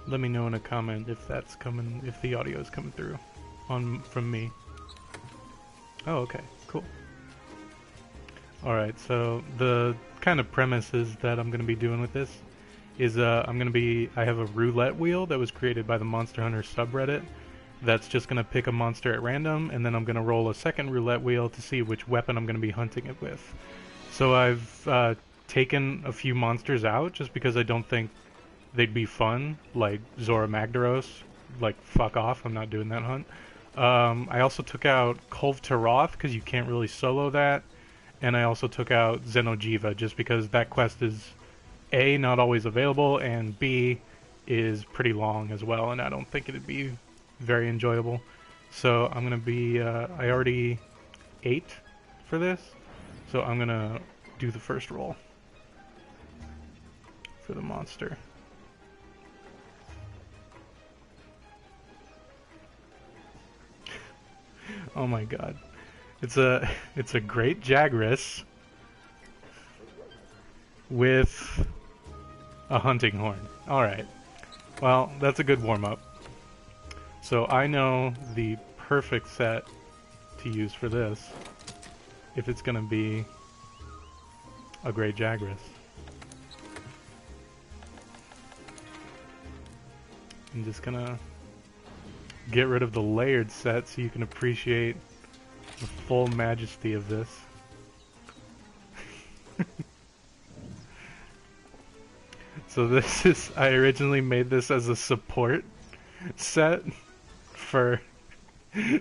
Let me know in a comment if that's coming, if the audio is coming through from me. Oh, okay, cool. Alright, so the kind of premises that I'm going to be doing with this is I have a roulette wheel that was created by the Monster Hunter subreddit that's just going to pick a monster at random, and then I'm going to roll a second roulette wheel to see which weapon I'm going to be hunting it with. So I've taken a few monsters out just because I don't think they'd be fun, like Zora Magdaros. Like, fuck off, I'm not doing that hunt. I also took out Kolv Taroth because you can't really solo that, and I also took out Xenojiva just because that quest is A, not always available, and B, is pretty long as well, and I don't think it'd be very enjoyable. So I'm gonna be, I already ate for this, so I'm gonna do the first roll for the monster. Oh my god. It's a great Jagras with a hunting horn. Alright. Well, that's a good warm-up. So I know the perfect set to use for this if it's gonna be a great Jagras. I'm just gonna get rid of the layered set so you can appreciate the full majesty of this. So this is, I originally made this as a support set for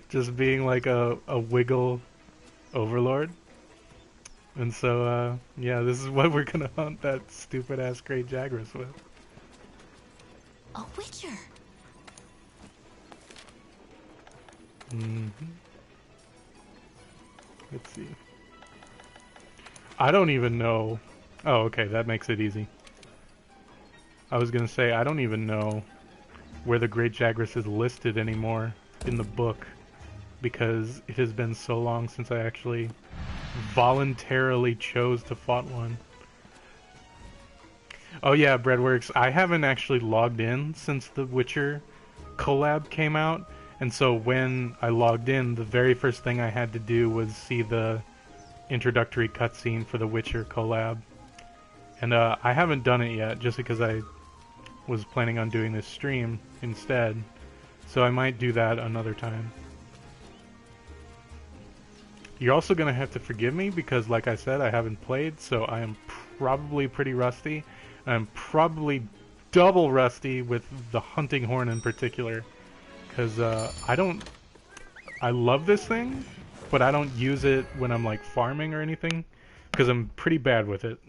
just being like a wiggle overlord. And so, yeah, this is what we're gonna hunt that stupid ass great Jagras with. A witcher. Let's see. I don't even know. Oh, okay, that makes it easy. I was gonna say, I don't even know where the Great Jagras is listed anymore in the book, because it has been so long since I actually voluntarily chose to fight one. Oh yeah, Breadworks, I haven't actually logged in since the Witcher collab came out, and so when I logged in, the very first thing I had to do was see the introductory cutscene for the Witcher collab. And I haven't done it yet, just because I was planning on doing this stream instead. So I might do that another time. You're also going to have to forgive me because, like I said, I haven't played, so I am probably pretty rusty. I'm probably double rusty with the hunting horn in particular. Because I love this thing, but I don't use it when I'm like farming or anything, because I'm pretty bad with it.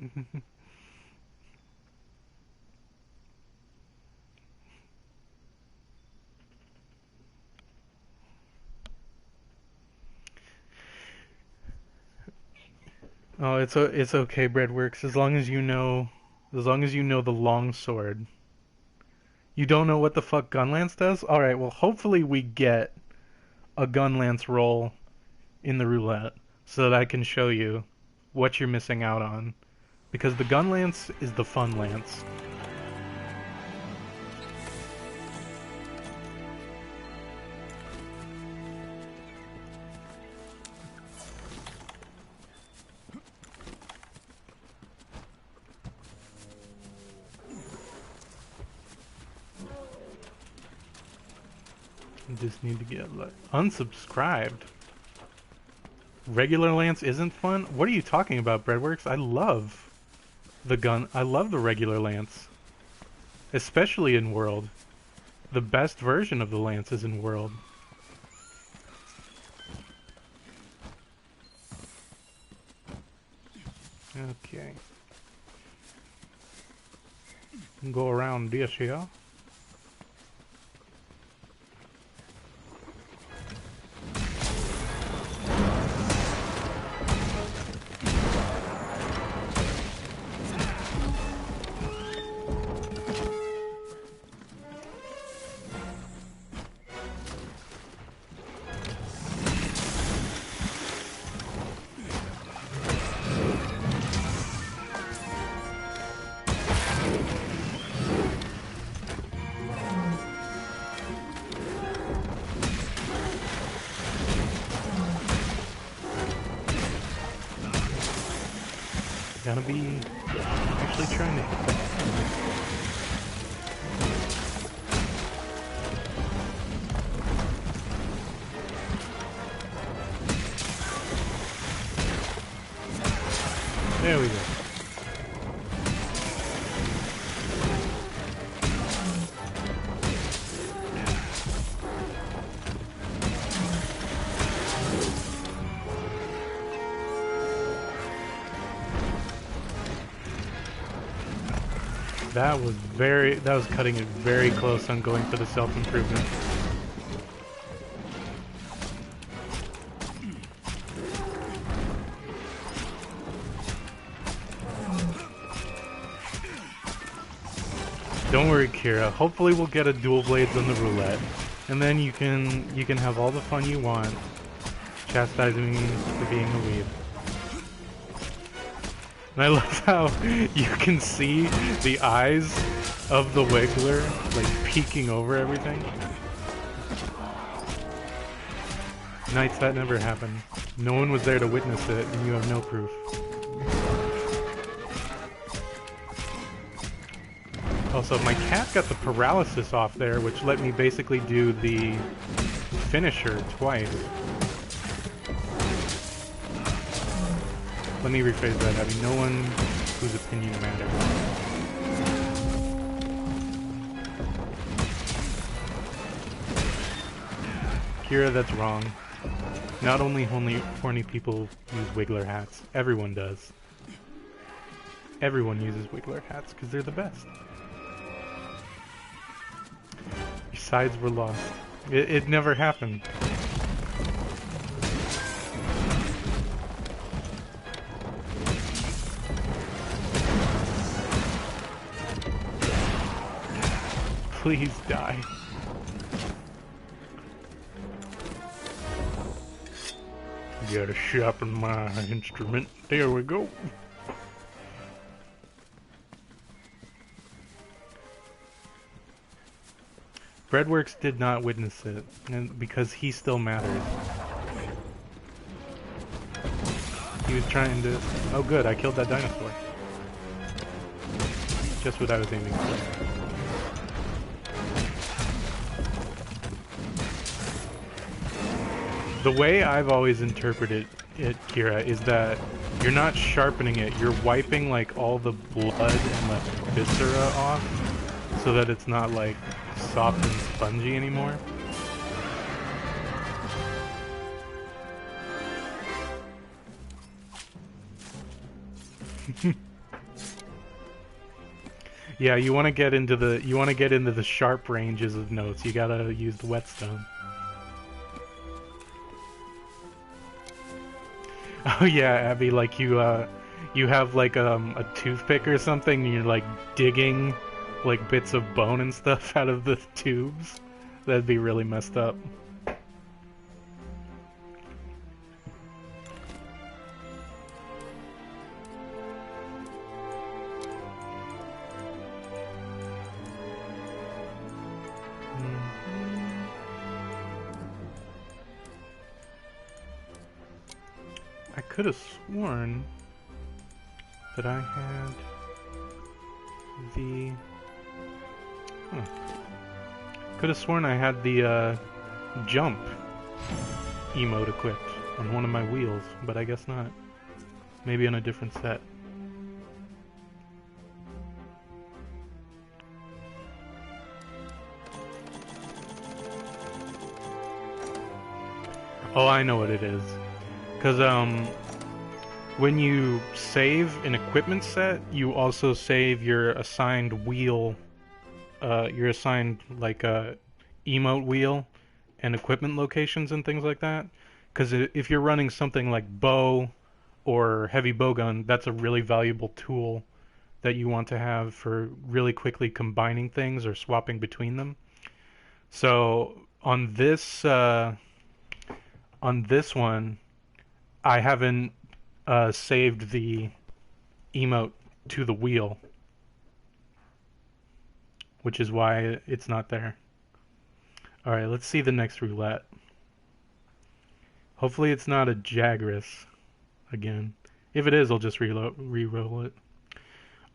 Oh, it's okay, Breadworks. As long as you know the long sword. You don't know what the fuck Gunlance does? All right. Well, hopefully we get a Gunlance roll in the roulette so that I can show you what you're missing out on, because the Gunlance is the fun lance. Just need to get like unsubscribed. Regular lance isn't fun? What are you talking about, Breadworks? I love the regular lance. Especially in World. The best version of the lance is in World. Okay. Go around this here. Gotta be actually trying to hit that. There we go. That was cutting it very close on going for the self-improvement. Don't worry, Kira. Hopefully we'll get a dual blades on the roulette. And then you can have all the fun you want, chastising me for being a weeb. And I love how you can see the eyes of the Wiggler, like, peeking over everything. Knights, that never happened. No one was there to witness it, and you have no proof. Also, my cat got the paralysis off there, which let me basically do the finisher twice. Let me rephrase that, having no one whose opinion matters. Kira, that's wrong. Not only horny people use Wiggler hats, everyone does. Everyone uses Wiggler hats because they're the best. Your sides were lost. It never happened. Please die. Gotta sharpen my instrument. There we go. Breadworks did not witness it, and because he still matters. He was trying to... Oh good, I killed that dinosaur. Just what I was aiming for. The way I've always interpreted it, Kira, is that you're not sharpening it, you're wiping like all the blood and like viscera off so that it's not like soft and spongy anymore. Yeah, you want to get into the sharp ranges of notes. You gotta use the whetstone. Oh yeah, Abby, like you have like a toothpick or something, and you're like digging like bits of bone and stuff out of the tubes. That'd be really messed up. I could have sworn that I had the... Could have sworn I had the jump emote equipped on one of my wheels, but I guess not. Maybe on a different set. Oh, I know what it is. Because, when you save an equipment set, you also save your assigned wheel, your assigned, like, emote wheel and equipment locations and things like that. Because if you're running something like bow or heavy bowgun, that's a really valuable tool that you want to have for really quickly combining things or swapping between them. So, on this one, I haven't saved the emote to the wheel, which is why it's not there. Alright, let's see the next roulette. Hopefully it's not a Jagras again. If it is, I'll just re-roll it.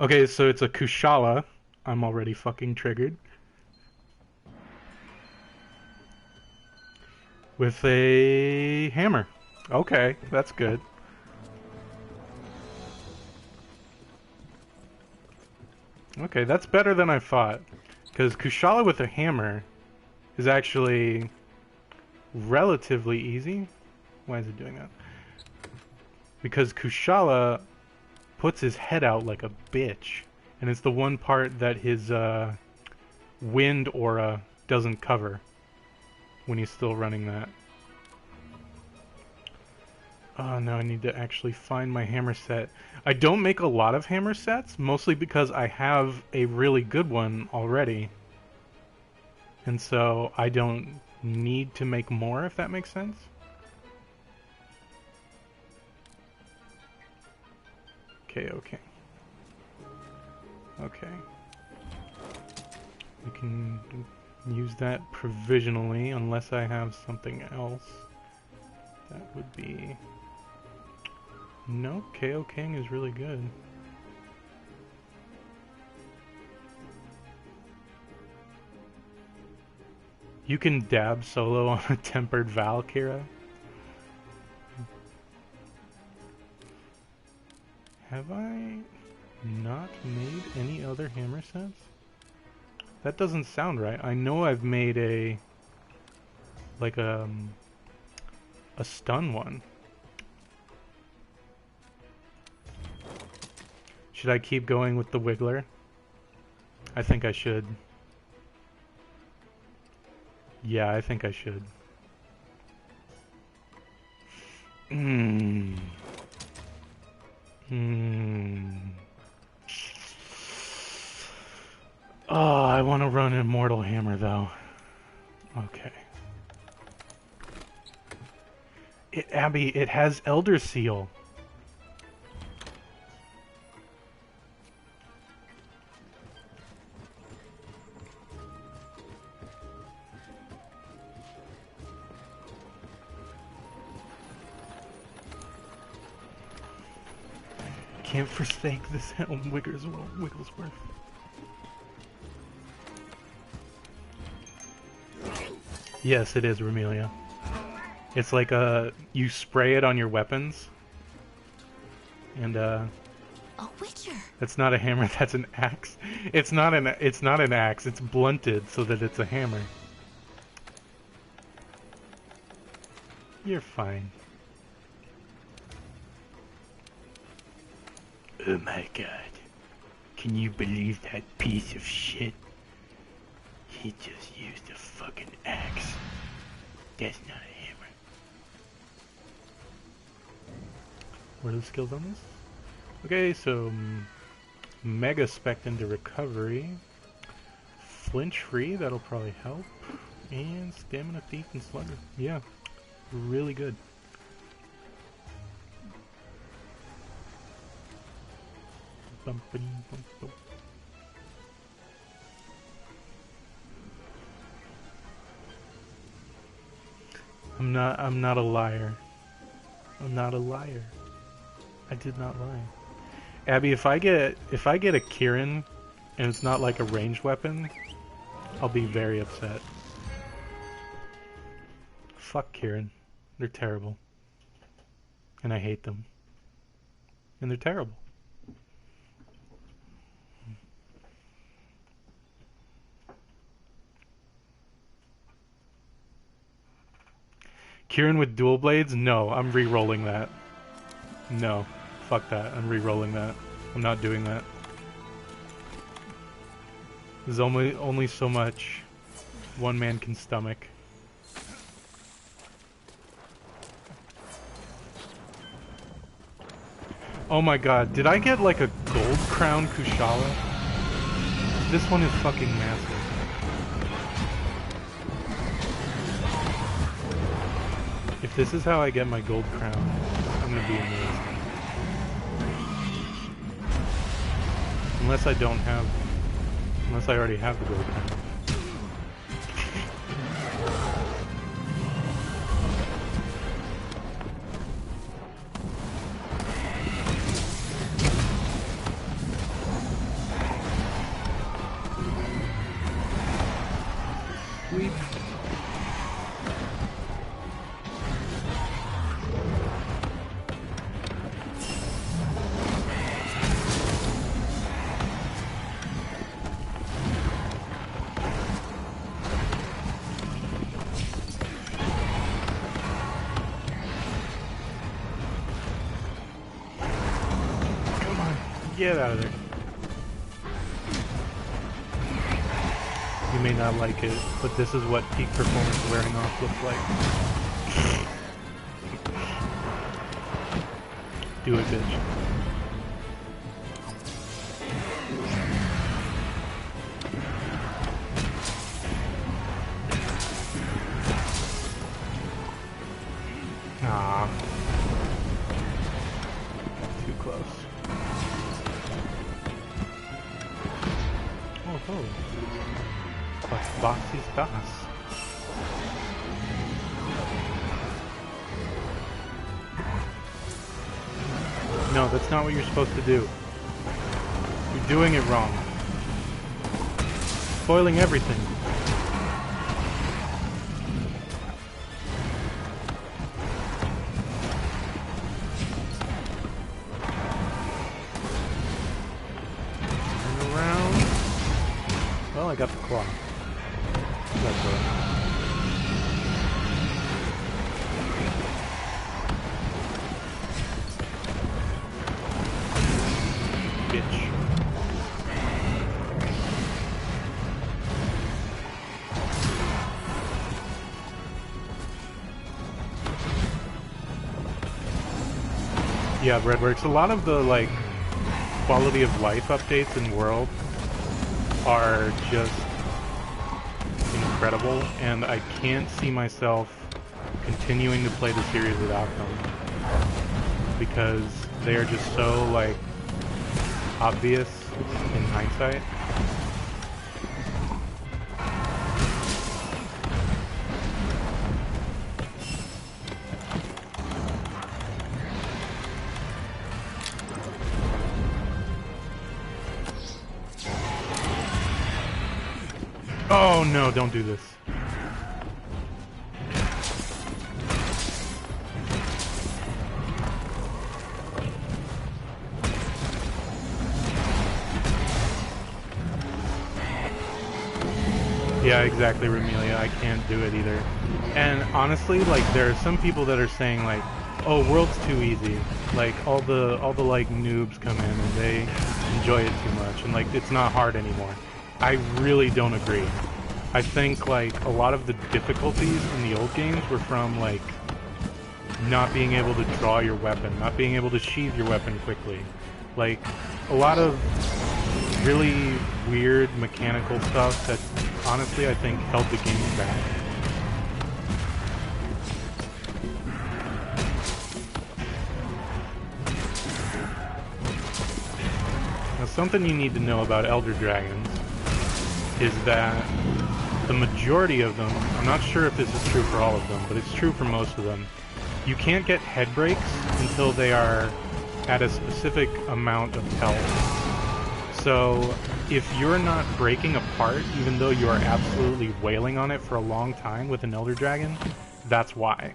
Okay, so it's a Kushala. I'm already fucking triggered. With a hammer. Okay, that's good. Okay, that's better than I thought. Because Kushala with a hammer is actually relatively easy. Why is it doing that? Because Kushala puts his head out like a bitch. And it's the one part that his wind aura doesn't cover when he's still running that. Oh, now I need to actually find my hammer set. I don't make a lot of hammer sets, mostly because I have a really good one already. And so I don't need to make more, if that makes sense. Okay, okay. Okay. We can use that provisionally, unless I have something else. That would be... No, KO King is really good. You can dab solo on a Tempered Valkyra. Have I not made any other hammer sets? That doesn't sound right. I know I've made a... like a stun one. Should I keep going with the Wiggler? I think I should. Yeah, I think I should. Oh, I want to run Immortal Hammer, though. Okay. Abby, it has Elder Seal. Can't forsake this helm, Wigglesworth. Yes, it is Romelia. It's like you spray it on your weapons, and A witcher. That's not a hammer. That's an axe. It's not an axe. It's blunted so that it's a hammer. You're fine. Oh my god. Can you believe that piece of shit? He just used a fucking axe. That's not a hammer. What are the skills on this? Okay, so Mega Spect into recovery. Flinch free, that'll probably help. And Stamina Thief and Slugger. Yeah, really good. I'm not a liar. I'm not a liar. I did not lie. Abby, if I get a Kieran and it's not like a ranged weapon, I'll be very upset. Fuck Kieran. They're terrible. And I hate them. And they're terrible. Kieran with dual blades? No, I'm re-rolling that. No. Fuck that. I'm re-rolling that. I'm not doing that. There's only so much one man can stomach. Oh my god, did I get like a gold crown Kushala? This one is fucking massive. If this is how I get my gold crown, I'm gonna be amazed. Unless I already have the gold crown. Get out of there. You may not like it, but this is what peak performance wearing off looks like. Do it, bitch. Ah. Too close. Oh. Was ist das? No, that's not what you're supposed to do. You're doing it wrong. Spoiling everything. Turn around. Well, I got the claw. That's right. Bitch. Yeah, Redworks, a lot of the, like, quality of life updates in World are just incredible, and I can't see myself continuing to play the series without them, because they are just so, like, obvious in hindsight. Oh no, don't do this. Yeah, exactly, Ramelia. I can't do it either. And honestly, like, there are some people that are saying, like, oh, World's too easy. Like, all the like noobs come in and they enjoy it too much, and like it's not hard anymore. I really don't agree. I think, like, a lot of the difficulties in the old games were from, like, not being able to draw your weapon, not being able to sheath your weapon quickly. Like, a lot of really weird mechanical stuff that, honestly, I think held the game back. Now, something you need to know about Elder Dragons is that the majority of them, I'm not sure if this is true for all of them, but it's true for most of them, you can't get head breaks until they are at a specific amount of health. So if you're not breaking apart, even though you are absolutely wailing on it for a long time with an Elder Dragon, that's why.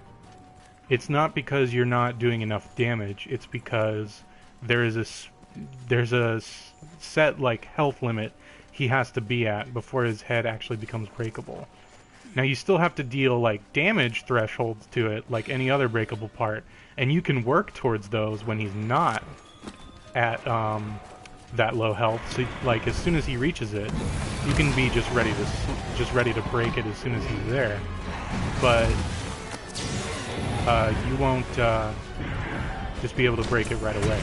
It's not because you're not doing enough damage, it's because there's a set, like, health limit he has to be at before his head actually becomes breakable. Now, you still have to deal, like, damage thresholds to it, like any other breakable part, and you can work towards those when he's not at that low health. So, like, as soon as he reaches it, you can be just ready to break it as soon as he's there. But you won't just be able to break it right away.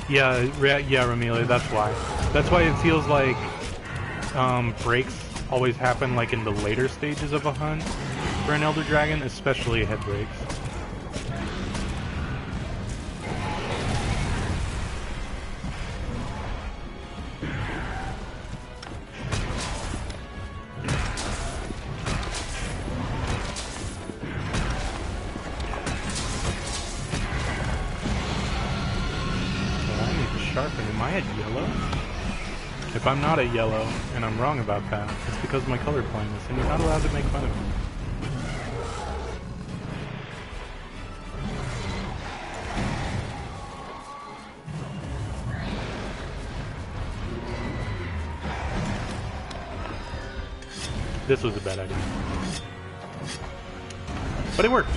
Yeah, Ramelia, that's why. That's why it feels like breaks always happen, like, in the later stages of a hunt for an Elder Dragon, especially head breaks. Sharpen. Am I at yellow? If I'm not at yellow, and I'm wrong about that, it's because of my color blindness, and you're not allowed to make fun of me. This was a bad idea. But it worked!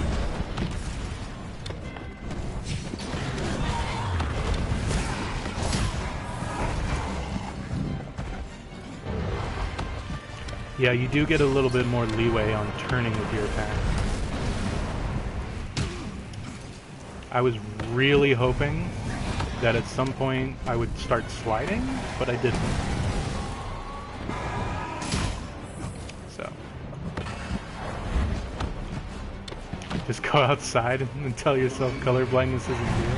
Yeah, you do get a little bit more leeway on turning with your attack. I was really hoping that at some point I would start sliding, but I didn't. So. Just go outside and tell yourself color blindness isn't real.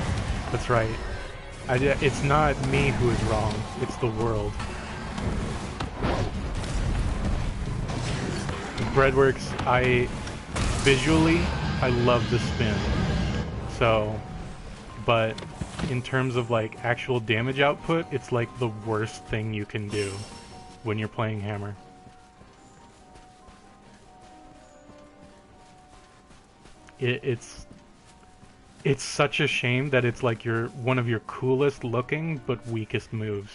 That's right. It's not me who is wrong, it's the world. Breadworks, visually, I love the spin. So, but in terms of like actual damage output, it's like the worst thing you can do when you're playing Hammer. It's such a shame that it's like one of your coolest looking but weakest moves.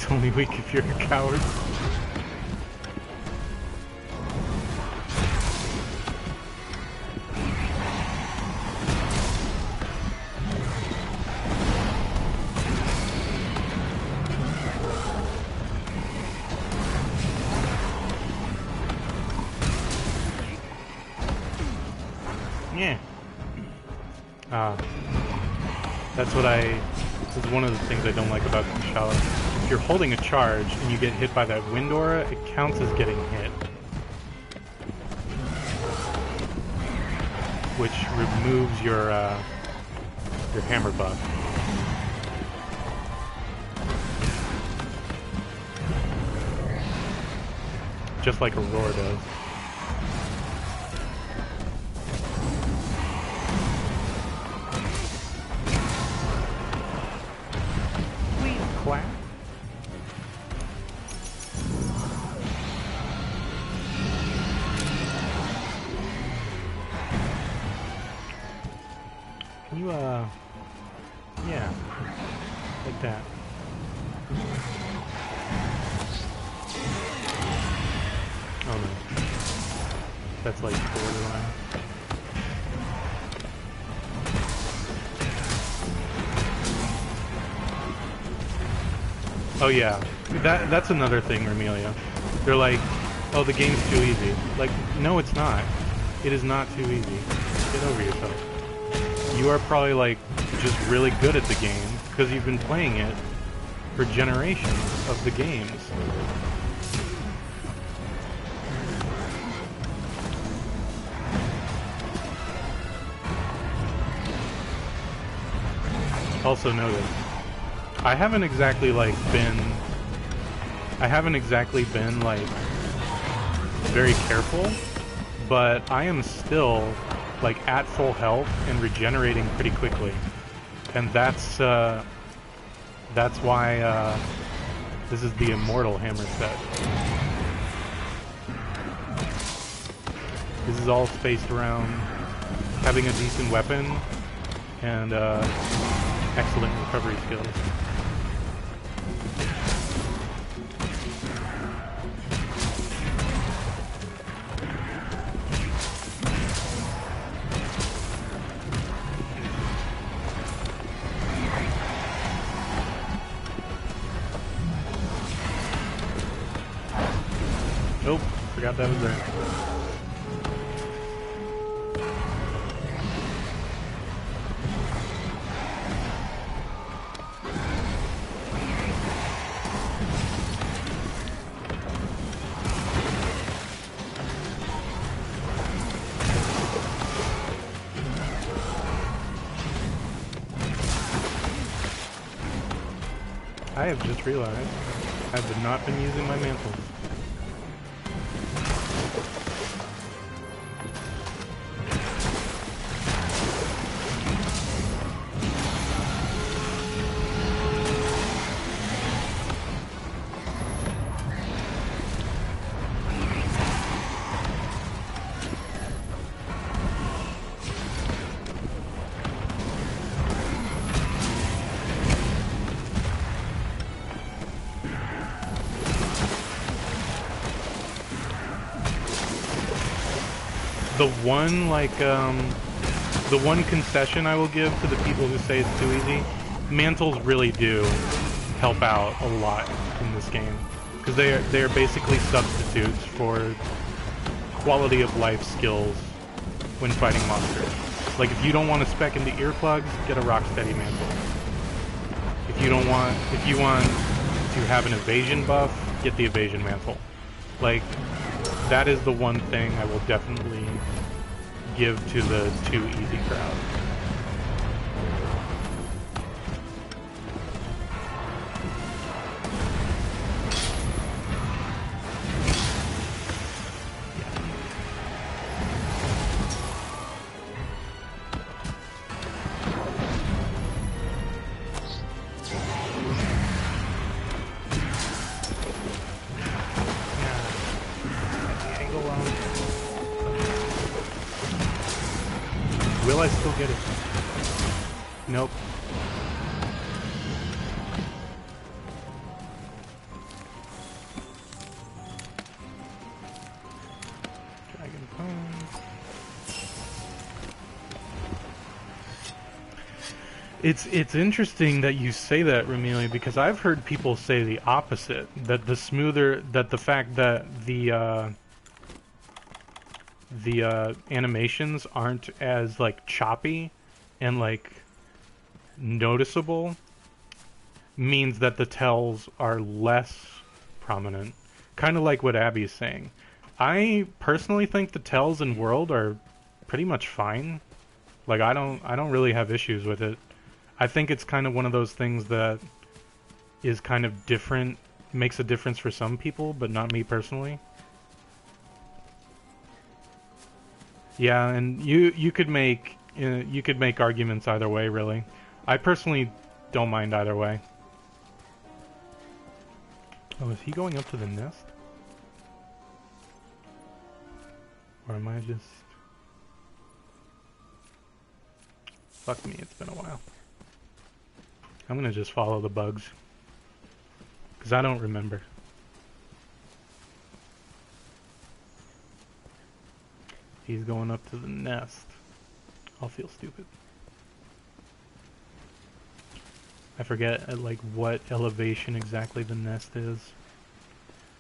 Only weak if you're a coward. Yeah. That's what this is one of the things I don't like about Kushala. If you're holding a charge and you get hit by that wind aura, it counts as getting hit. Which removes your hammer buff. Just like a roar does. Clap. Can you, yeah, like that. Oh no. That's like borderline. Oh yeah, that's another thing, Ramelia. They're like, oh, the game's too easy. Like, no, it's not. It is not too easy. Get over yourself. You are probably like just really good at the game because you've been playing it for generations of the games. Also noted, I haven't exactly been like very careful, but I am still like at full health and regenerating pretty quickly, and that's why this is the Immortal Hammer set. This is all spaced around having a decent weapon and excellent recovery skills. Nope, forgot that was there. I have just realized I have not been using my mantles. The one concession I will give to the people who say it's too easy, mantles really do help out a lot in this game, because they are basically substitutes for quality of life skills when fighting monsters. Like if you don't want to spec into earplugs, get a Rocksteady mantle. If you want to have an evasion buff, get the evasion mantle. Like, that is the one thing I will definitely give to the too easy crowd. Will I still get it? Nope. Dragon Pone. It's interesting that you say that, Ramili, because I've heard people say the opposite. That the fact that the animations aren't as like choppy and like noticeable means that the tells are less prominent. Kind of like what Abby's saying. I personally think the tells in World are pretty much fine. Like I don't really have issues with it. I think it's kind of one of those things that is kind of different, makes a difference for some people, but not me personally. Yeah, and you could make arguments either way, really. I personally don't mind either way. Oh, is he going up to the nest? Or am I just... Fuck me, it's been a while. I'm gonna just follow the bugs. Because I don't remember. He's going up to the nest. I'll feel stupid. I forget at like what elevation exactly the nest is.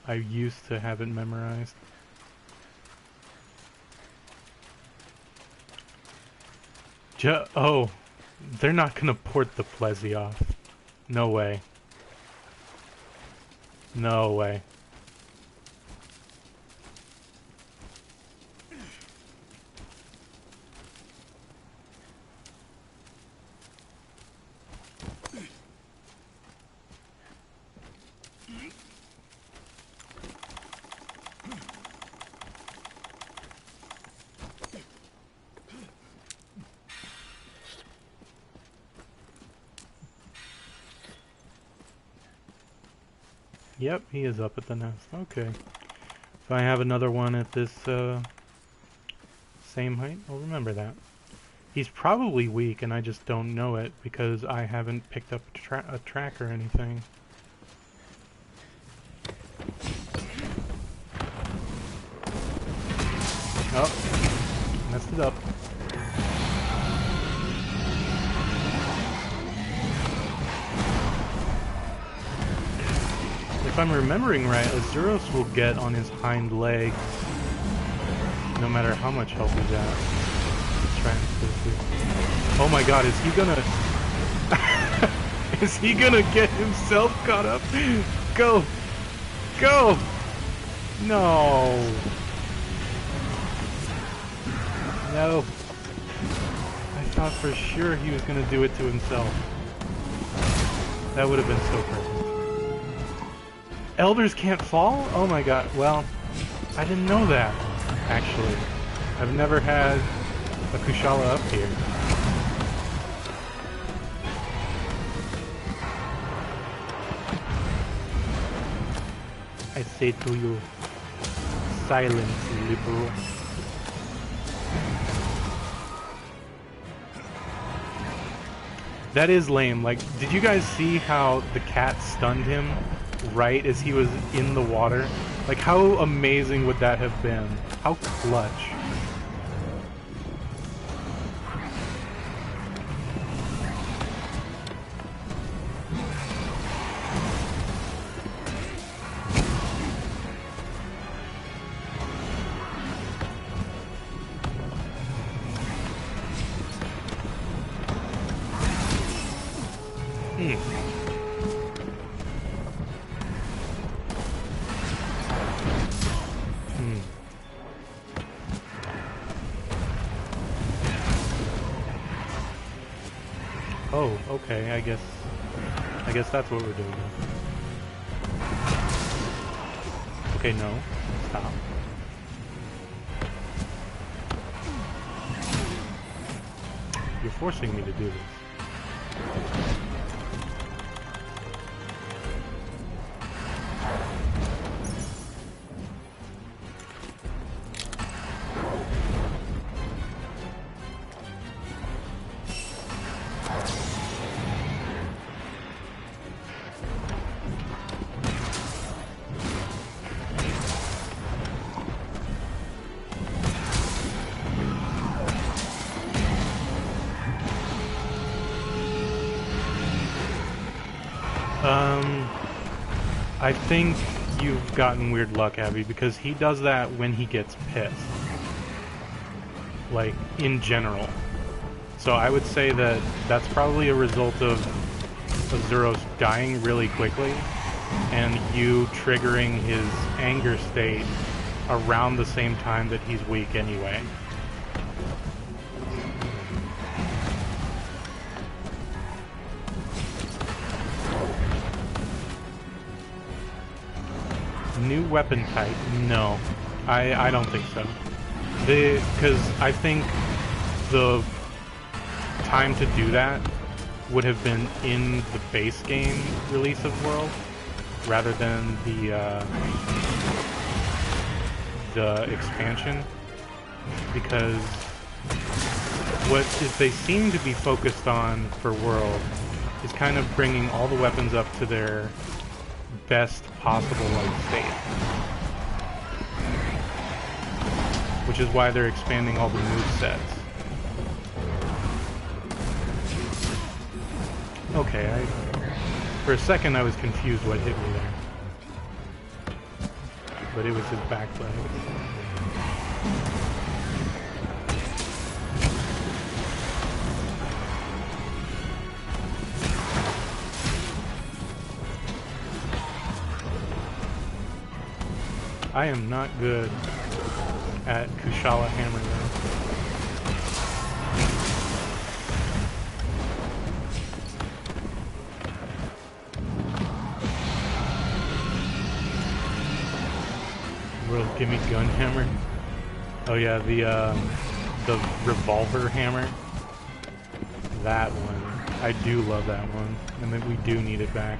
I used to have it memorized. Oh, they're not gonna port the Plezzy off. No way. No way. Yep, he is up at the nest. Okay. If I have another one at this same height, I'll remember that. He's probably weak and I just don't know it because I haven't picked up a track or anything. Oh, messed it up. If I'm remembering right, Azuros will get on his hind legs no matter how much help he's at. Oh my god, is he gonna... is he gonna get himself caught up? Go! Go! No! No. I thought for sure he was gonna do it to himself. That would have been so perfect. Elders can't fall? Oh my god. Well, I didn't know that, actually. I've never had a Kushala up here. I say to you, silence, liberal. That is lame. Like, did you guys see how the cat stunned him right as he was in the water? Like, how amazing would that have been? How clutch. Oh, okay, I guess that's what we're doing. Okay, no. Stop. You're forcing me to do this. I think you've gotten weird luck, Abby, because he does that when he gets pissed. Like, in general. So I would say that that's probably a result of Azuros dying really quickly, and you triggering his anger state around the same time that he's weak anyway. New weapon type? No. I don't think so. Because I think the time to do that would have been in the base game release of World, rather than the expansion. Because what they seem to be focused on for World is kind of bringing all the weapons up to their best possible state, which is why they're expanding all the movesets. Okay, for a second I was confused what hit me there, but it was his back leg. I am not good at Kushala Hammer though. World Gimme Gun Hammer. Oh yeah, the revolver hammer. That one. I do love that one. And then we do need it back.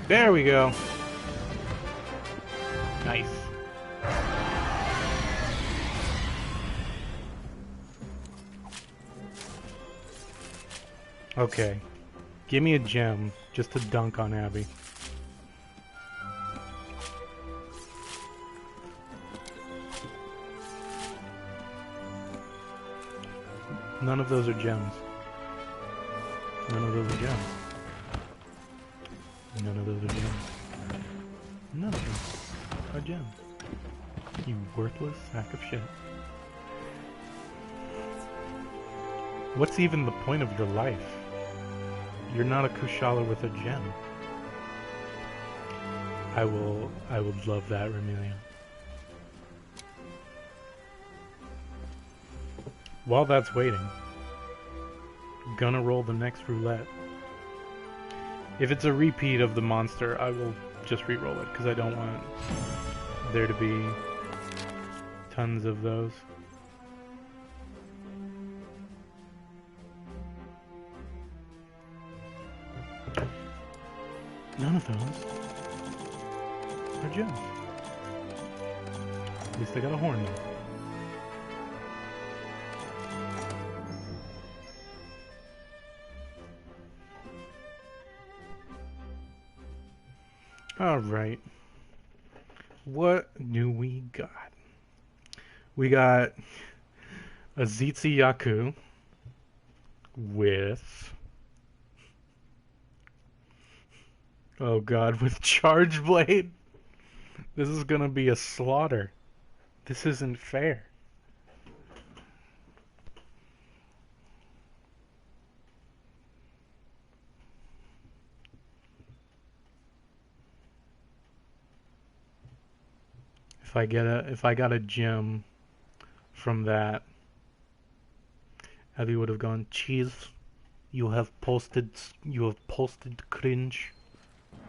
There we go. Nice. Okay. Give me a gem just to dunk on Abby. None of those are gems. None of those are gems. None of those are gems. None of them are gems. You worthless sack of shit. What's even the point of your life? You're not a Kushala with a gem. I would love that, Remelia. While that's waiting, gonna roll the next roulette. If it's a repeat of the monster, I will just re-roll it, because I don't want there to be tons of those. None of those are gems. At least I got a horn though. Alright. What do we got? We got a Zitzi Yaku with... Oh god, with Charge Blade? This is gonna be a slaughter. This isn't fair. If I got a gem from that, Abby would have gone, cheese, you have posted cringe.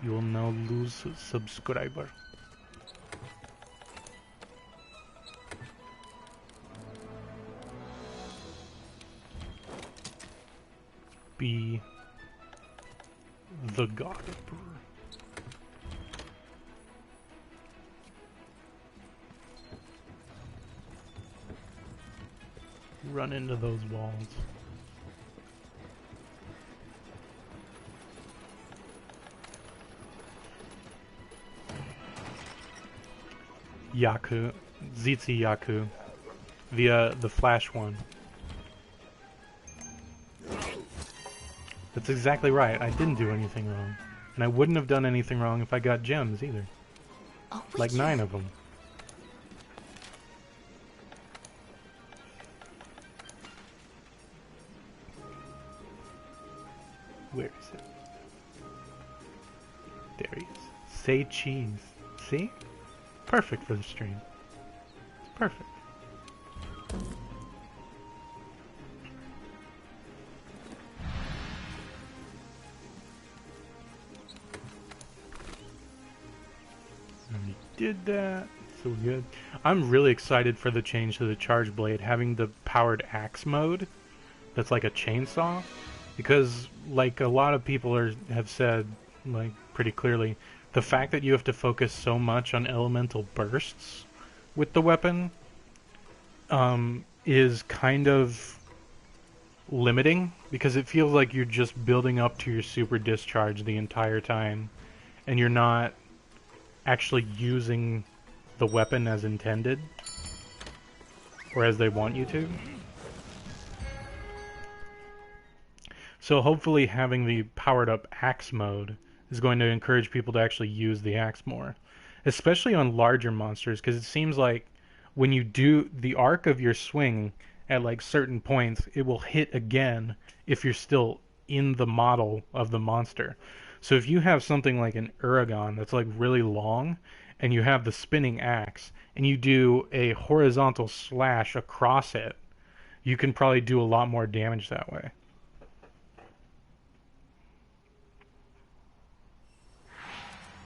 You will now lose subscriber. Be the god emperor. Run into those walls. Yaku, Zitzi Yaku, the flash one. That's exactly right. I didn't do anything wrong, and I wouldn't have done anything wrong if I got gems either. Like 9 of them. Where is it? There he is. Say cheese. See? Perfect for the stream. It's perfect. Already did that. So good. I'm really excited for the change to the Charge Blade, having the powered axe mode that's like a chainsaw. Because, like a lot of people have said, like, pretty clearly, the fact that you have to focus so much on elemental bursts with the weapon is kind of limiting, because it feels like you're just building up to your super discharge the entire time, and you're not actually using the weapon as intended, or as they want you to. So hopefully having the powered up axe mode is going to encourage people to actually use the axe more. Especially on larger monsters, because it seems like when you do the arc of your swing at like certain points, it will hit again if you're still in the model of the monster. So if you have something like an Uragon that's like really long, and you have the spinning axe, and you do a horizontal slash across it, you can probably do a lot more damage that way.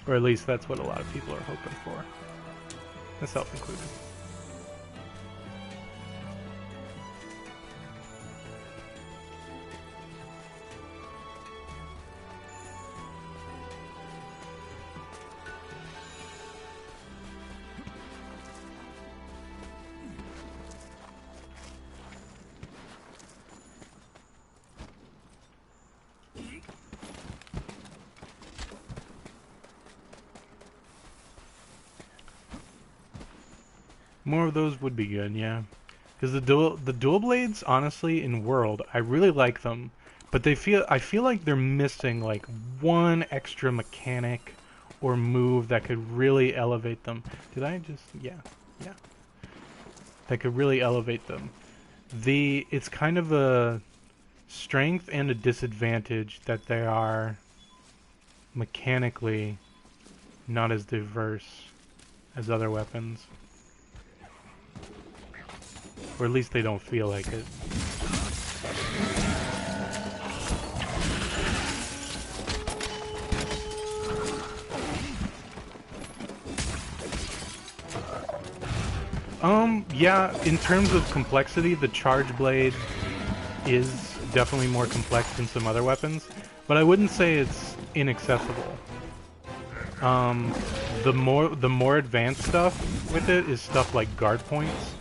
Or at least that's what a lot of people are hoping for. Myself included. More of those would be good, yeah. Because the dual blades, honestly, in World, I really like them, but I feel like they're missing like one extra mechanic or move that could really elevate them. Did I just yeah. That could really elevate them. It's kind of a strength and a disadvantage that they are mechanically not as diverse as other weapons. Or at least they don't feel like it. Yeah, in terms of complexity, the Charge Blade is definitely more complex than some other weapons, but I wouldn't say it's inaccessible. The more advanced stuff with it is stuff like guard points,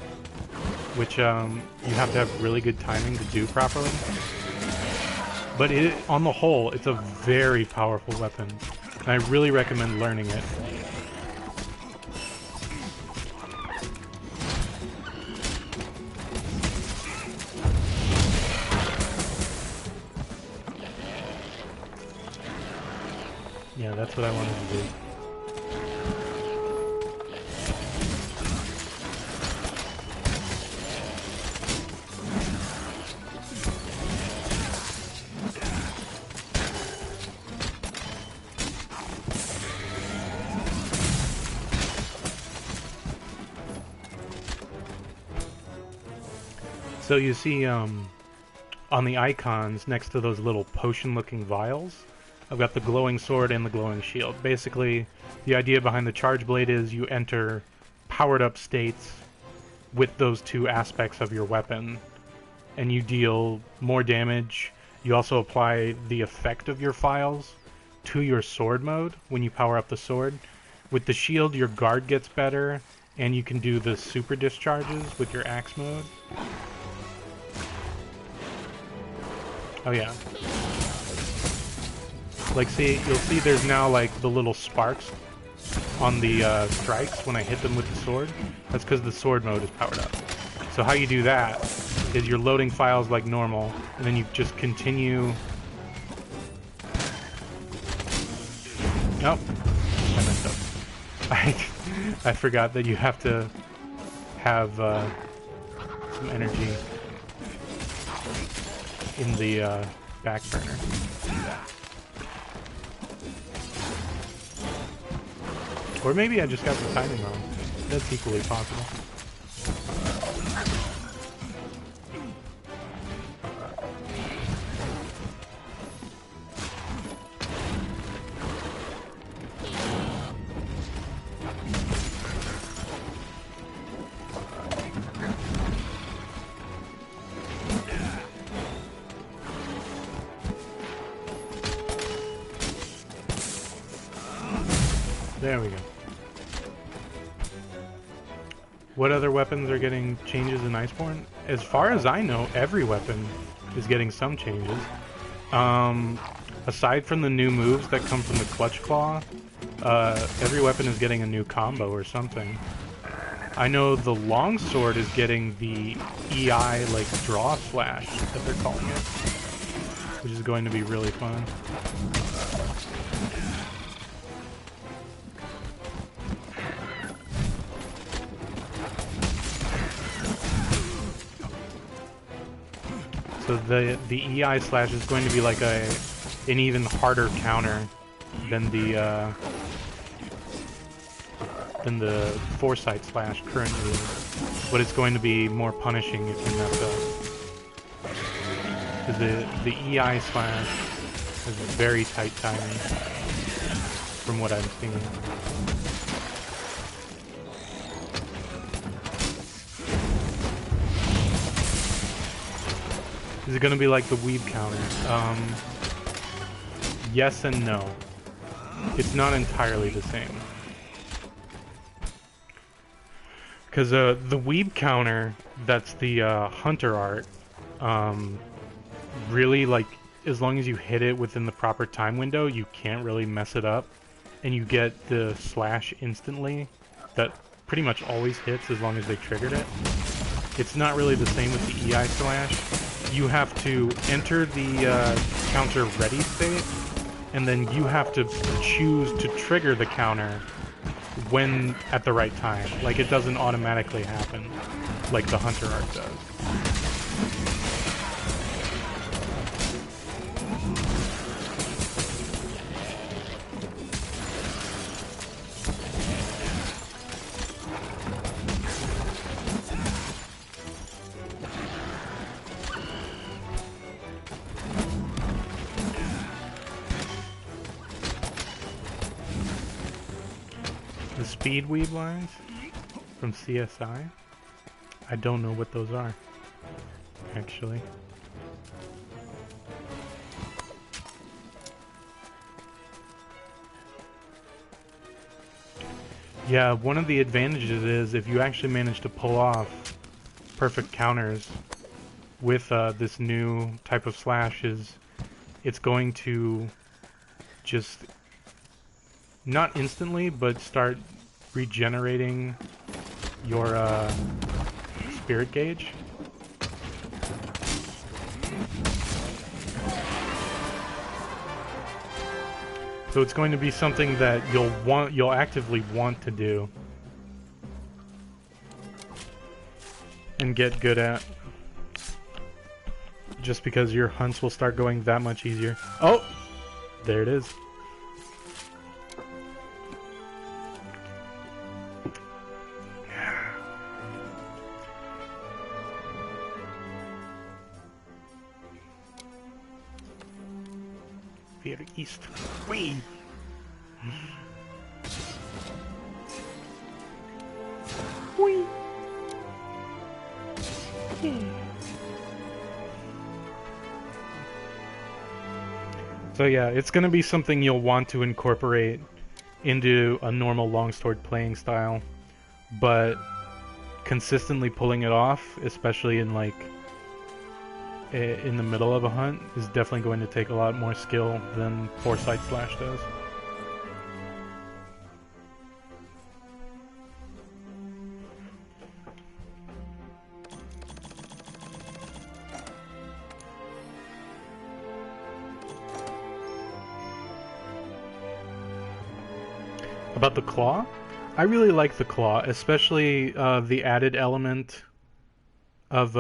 which you have to have really good timing to do properly. But on the whole, it's a very powerful weapon, and I really recommend learning it. Yeah, that's what I wanted to do. So you see, on the icons next to those little potion-looking vials, I've got the glowing sword and the glowing shield. Basically, the idea behind the Charge Blade is you enter powered-up states with those two aspects of your weapon, and you deal more damage. You also apply the effect of your files to your sword mode when you power up the sword. With the shield, your guard gets better, and you can do the super discharges with your axe mode. Oh yeah. Like, see, you'll see there's now, like, the little sparks on the strikes when I hit them with the sword. That's because the sword mode is powered up. So how you do that is you're loading files like normal, and then you just continue... Oh, I messed up. I forgot that you have to have some energy in the back burner. Or maybe I just got the timing wrong. That's equally possible. There we go. What other weapons are getting changes in Iceborne? As far as I know, every weapon is getting some changes. Aside from the new moves that come from the Clutch Claw, every weapon is getting a new combo or something. I know the longsword is getting the EI, like, draw slash that they're calling it, which is going to be really fun. So the EI slash is going to be like an even harder counter than the Foresight slash currently is, but it's going to be more punishing if you mess up. Because the EI slash has very tight timing, from what I'm seeing. Is it going to be like the weave counter? Yes and no. It's not entirely the same. Because the weave counter, that's the hunter art, really, like, as long as you hit it within the proper time window, you can't really mess it up. And you get the slash instantly. That pretty much always hits as long as they triggered it. It's not really the same with the EI slash. You have to enter the counter ready state, and then you have to choose to trigger the counter when at the right time. Like, it doesn't automatically happen like the hunter art does. The speed weed lines from CSI. I don't know what those are, actually. Yeah, one of the advantages is if you actually manage to pull off perfect counters with this new type of slash, is it's going to just not instantly, but start regenerating your spirit gauge. So it's going to be something that you'll actively want to do and get good at, just because your hunts will start going that much easier. Oh, there it is. Very east. Whee! Whee! Yeah. So yeah, it's going to be something you'll want to incorporate into a normal longsword playing style, but consistently pulling it off, especially in like in the middle of a hunt, is definitely going to take a lot more skill than Foresight Slash does. About the claw? I really like the claw, especially the added element of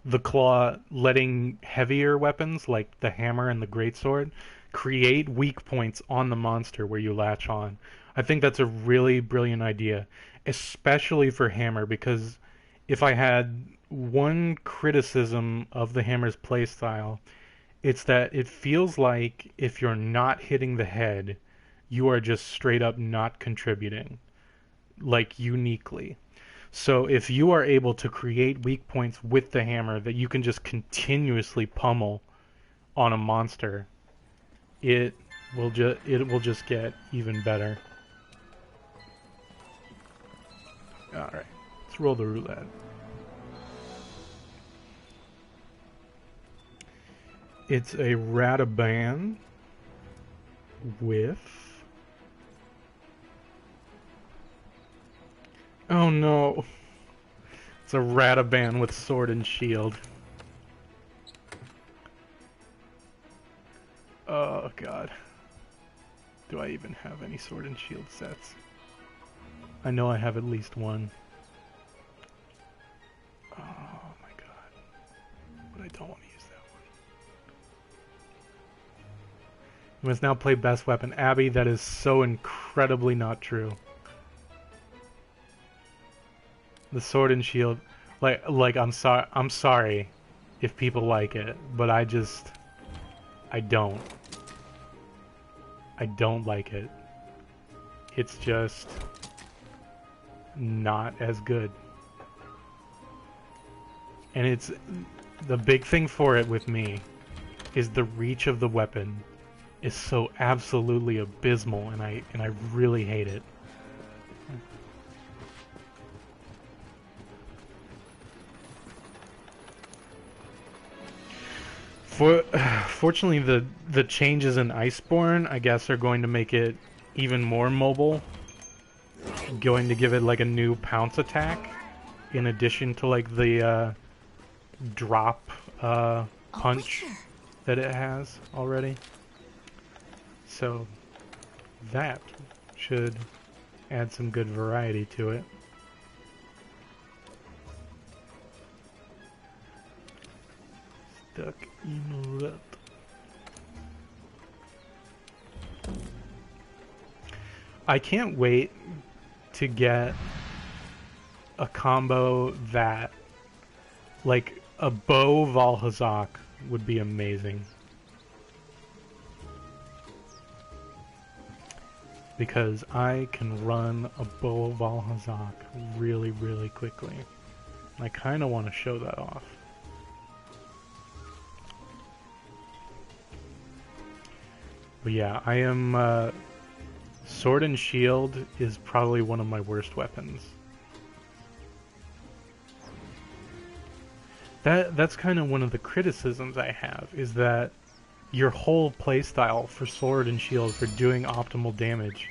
the claw letting heavier weapons like the hammer and the greatsword create weak points on the monster where you latch on. I think that's a really brilliant idea, especially for hammer, because if I had one criticism of the hammer's playstyle, it's that it feels like if you're not hitting the head, you are just straight up not contributing, like uniquely. So if you are able to create weak points with the hammer that you can just continuously pummel on a monster, it will just get even better. All right, let's roll the roulette. It's a Rataban with... Oh no. It's a Rataban with sword and shield. Oh god. Do I even have any sword and shield sets? I know I have at least one. Oh my god. But I don't want to use that one. You must now play best weapon. Abby, that is so incredibly not true. The sword and shield, like I'm sorry if people like it, but I don't like it. It's just not as good. And it's the big thing for it with me is the reach of the weapon is so absolutely abysmal, and I really hate it. Fortunately, the changes in Iceborne, I guess, are going to make it even more mobile. Going to give it like a new pounce attack, in addition to like the drop punch that it has already. So that should add some good variety to it. Stuck in Roulette. I can't wait to get a combo that, like, a bow Valhazak would be amazing. because I can run a bow of Al-Hazak really, really quickly. I kind of want to show that off. But yeah, I am... Sword and Shield is probably one of my worst weapons. That's kind of one of the criticisms I have, is that your whole playstyle for Sword and Shield for doing optimal damage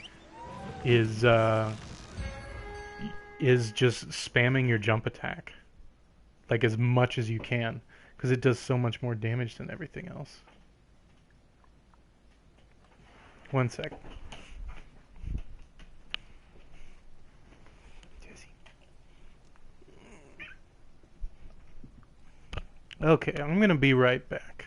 is just spamming your jump attack. Like as much as you can, because it does so much more damage than everything else. One sec. Okay, I'm gonna be right back.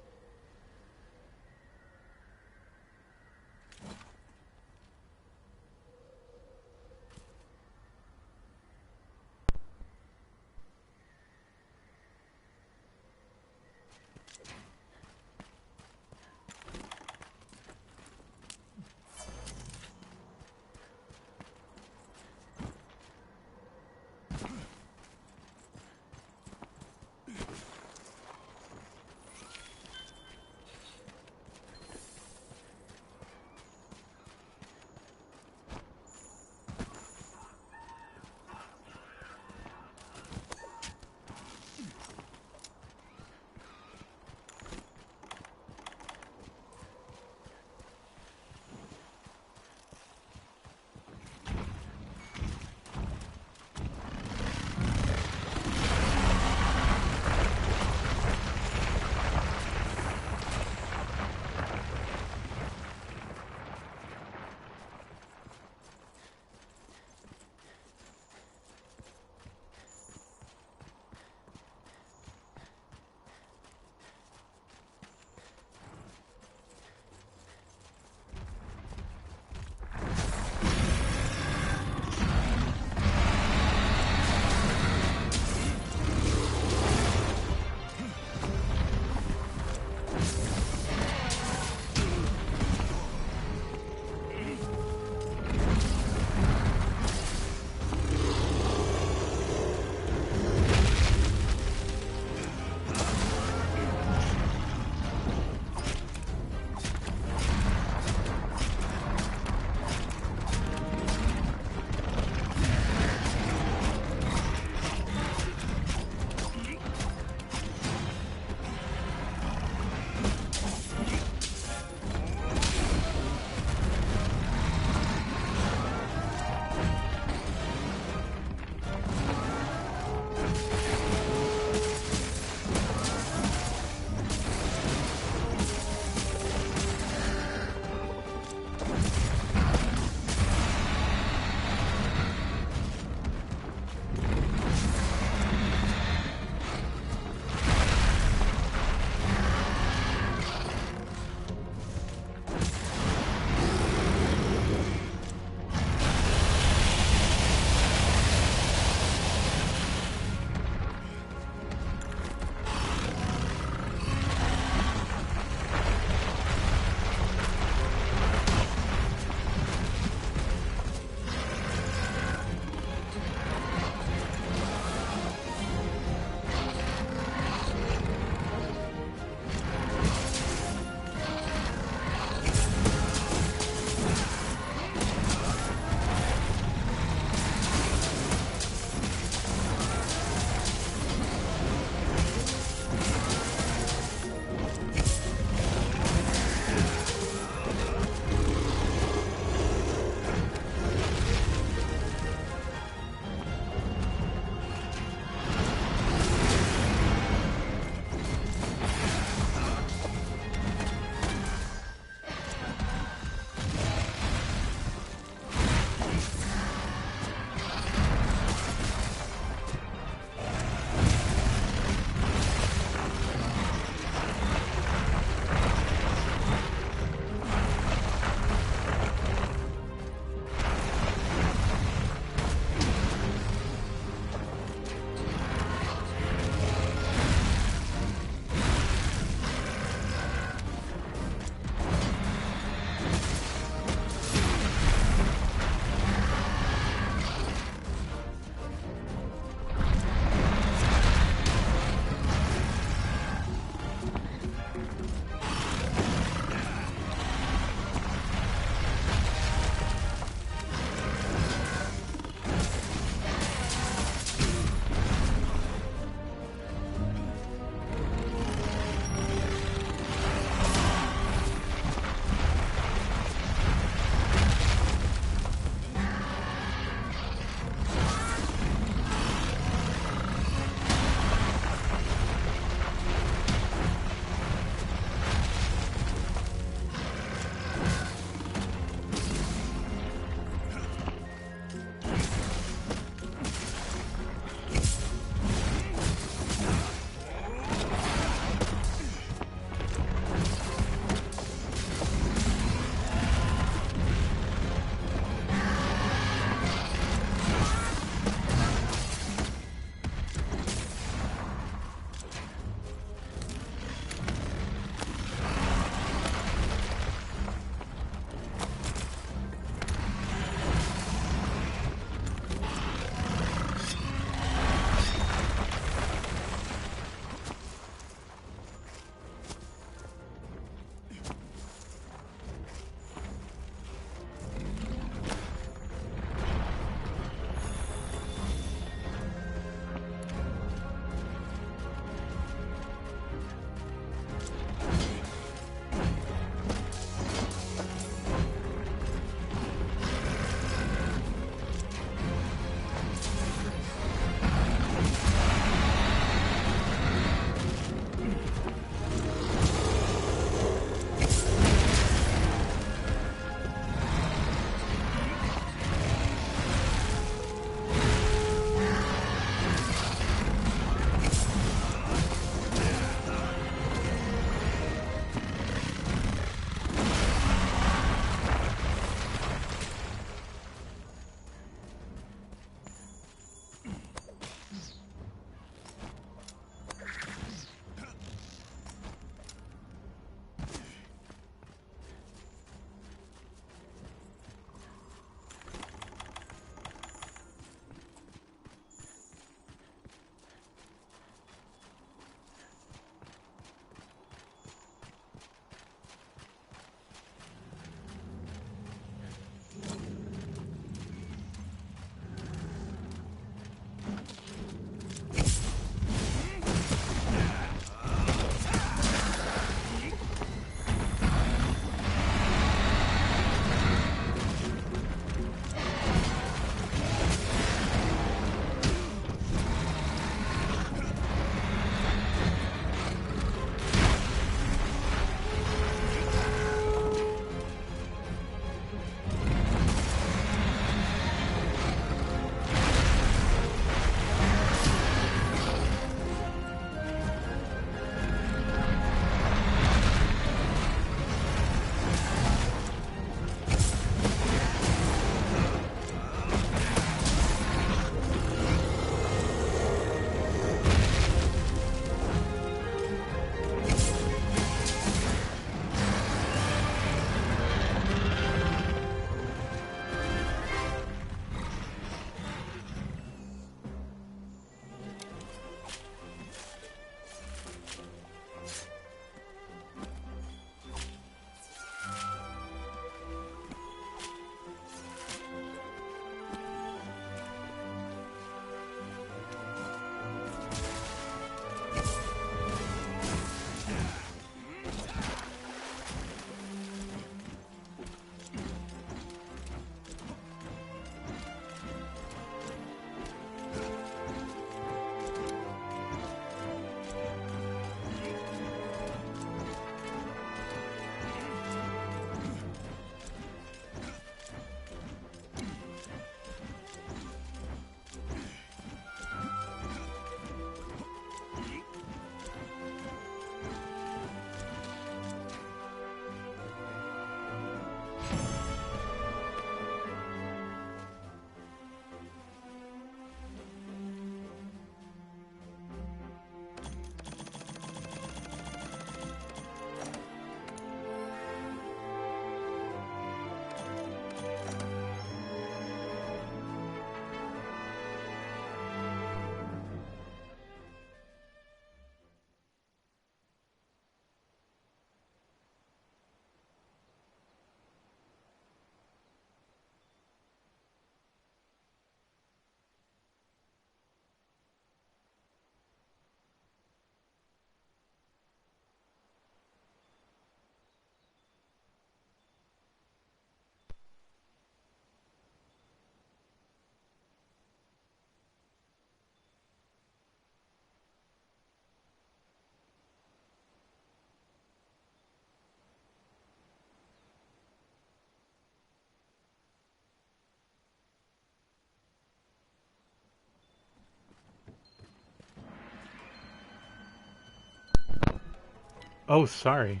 Oh, sorry.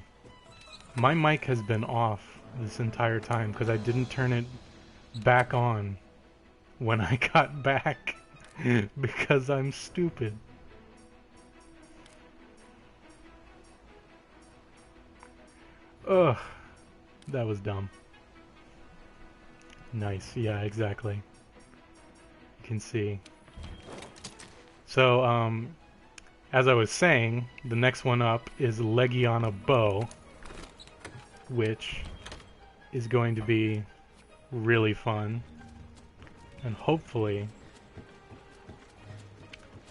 My mic has been off this entire time because I didn't turn it back on when I got back because I'm stupid. Ugh, that was dumb. Nice, yeah, exactly. You can see. So, as I was saying, the next one up is Legiana Bow, which is going to be really fun, and hopefully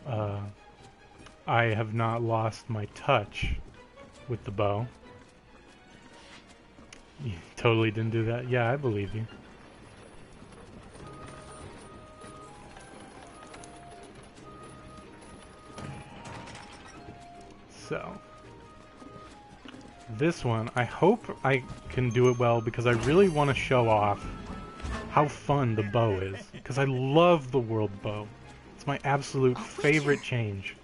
I have not lost my touch with the bow. You totally didn't do that? Yeah, I believe you. So, this one, I hope I can do it well because I really want to show off how fun the bow is. Because I love the world bow. It's my absolute favorite change.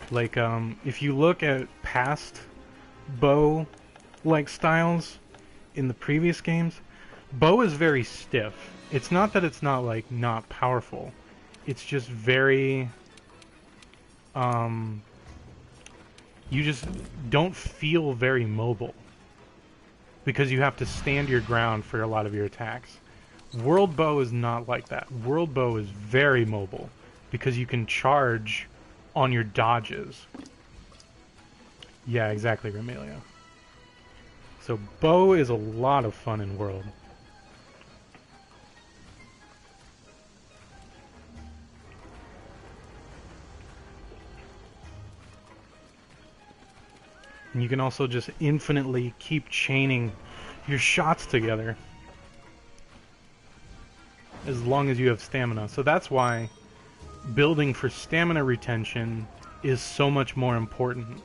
Like, if you look at past bow-like styles in the previous games, bow is very stiff. It's not that it's not, like, not powerful. It's just very, you just don't feel very mobile because you have to stand your ground for a lot of your attacks. World bow is not like that. World bow is very mobile because you can charge on your dodges. Yeah, exactly, Remelia. So bow is a lot of fun in World. And you can also just infinitely keep chaining your shots together as long as you have stamina. So that's why building for stamina retention is so much more important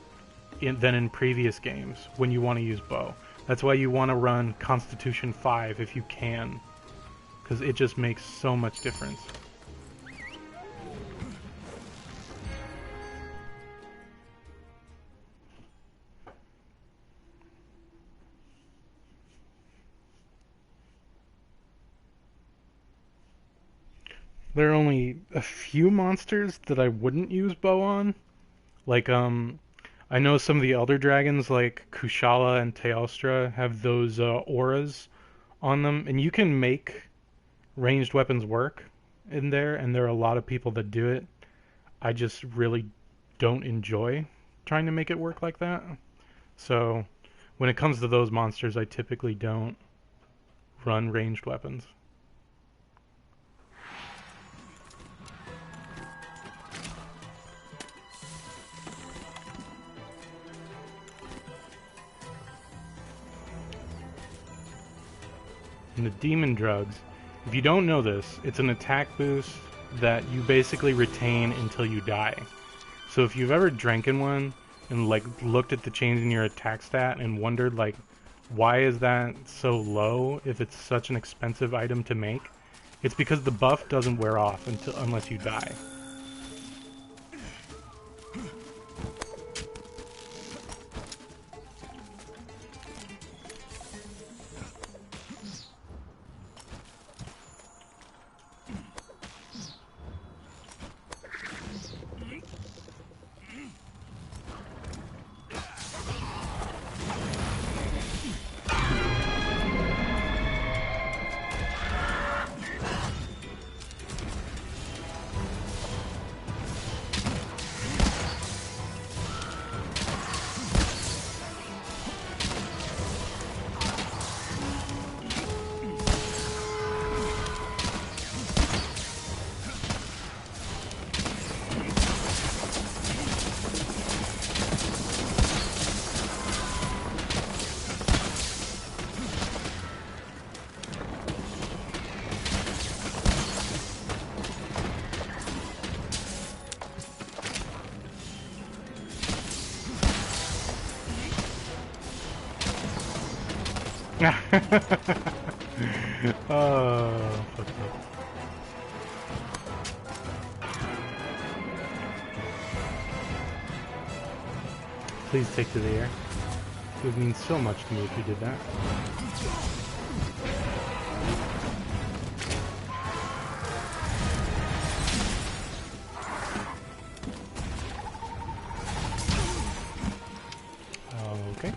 than in previous games when you want to use bow. That's why you want to run Constitution 5 if you can, because it just makes so much difference. There are only a few monsters that I wouldn't use bow on. Like, I know some of the Elder Dragons, like Kushala and Teostra, have those auras on them, and you can make ranged weapons work in there, and there are a lot of people that do it. I just really don't enjoy trying to make it work like that. So, when it comes to those monsters, I typically don't run ranged weapons. And the demon drugs, if you don't know this, it's an attack boost that you basically retain until you die. So if you've ever drank one and like looked at the change in your attack stat and wondered like why is that so low if it's such an expensive item to make, it's because the buff doesn't wear off unless you die. Oh, fuck me. Please take to the air. It would mean so much to me if you did that. Okay.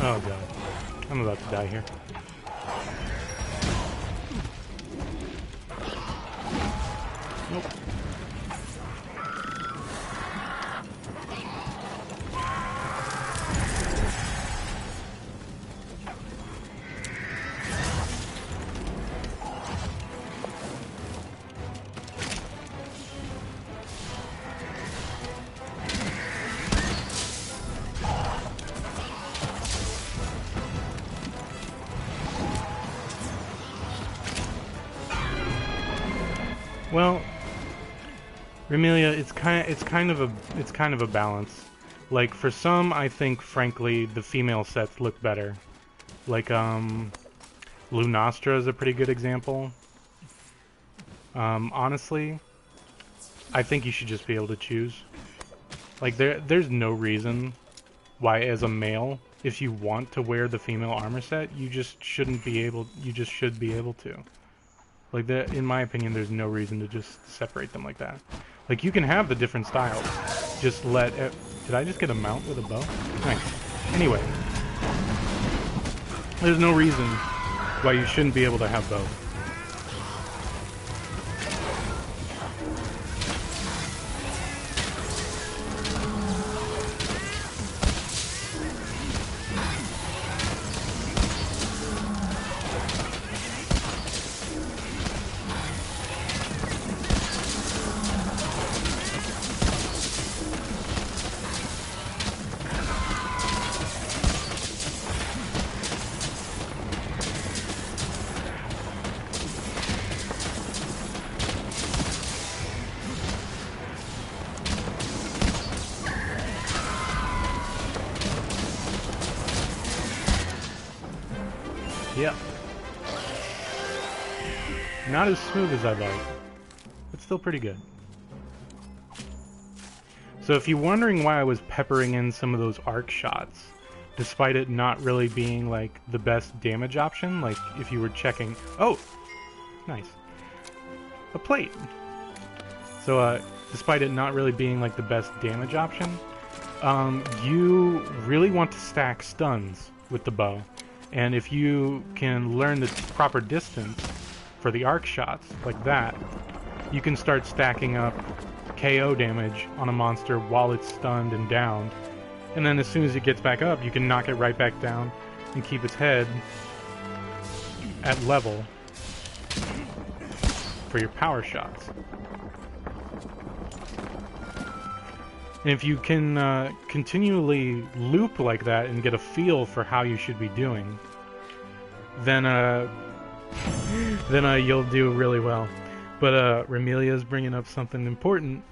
Oh god. I'm about to die here. Nope. Well, Remelia, it's kind of a balance. Like for some, I think frankly the female sets look better. Like Lunastra is a pretty good example. Honestly, I think you should just be able to choose. Like there's no reason why as a male, if you want to wear the female armor set, you just shouldn't be able. You just should be able to. Like that, in my opinion, there's no reason to just separate them like that. Like you can have the different styles. Just let. Did I just get a mount with a bow? Nice. Anyway, there's no reason why you shouldn't be able to have both. Yep. Not as smooth as I'd like, but still pretty good. So if you're wondering why I was peppering in some of those arc shots, despite it not really being like the best damage option, like if you were checking... Oh! Nice. A plate! So despite it not really being like the best damage option, you really want to stack stuns with the bow. And if you can learn the proper distance for the arc shots, like that, you can start stacking up KO damage on a monster while it's stunned and downed. And then as soon as it gets back up, you can knock it right back down and keep its head at level for your power shots. And if you can continually loop like that and get a feel for how you should be doing, then you'll do really well. But Remelia's bringing up something important.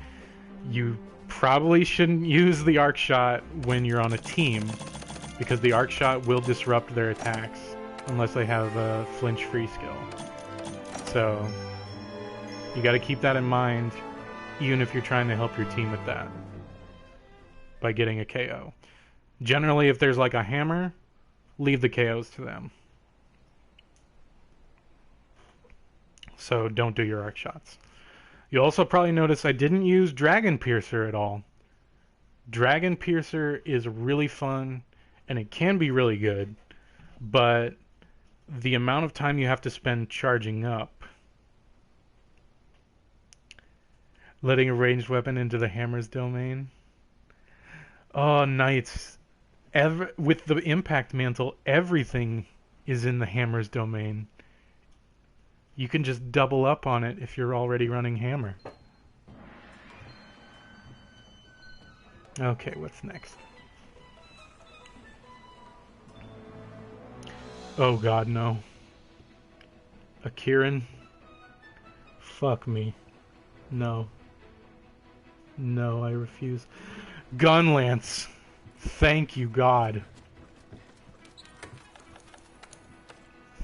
You probably shouldn't use the arc shot when you're on a team, because the arc shot will disrupt their attacks unless they have a flinch-free skill. So you got to keep that in mind, even if you're trying to help your team with that, by getting a KO. Generally, if there's like a hammer, leave the KOs to them. So don't do your arc shots. You also probably notice I didn't use Dragon Piercer at all. Dragon Piercer is really fun, and it can be really good, but the amount of time you have to spend charging up, letting a ranged weapon into the hammer's domain. Oh, Knights. With the impact mantle, everything is in the hammer's domain. You can just double up on it if you're already running hammer. Okay, what's next? Oh god, no. A Kieran? Fuck me. No. No, I refuse. Gunlance! Thank you, God.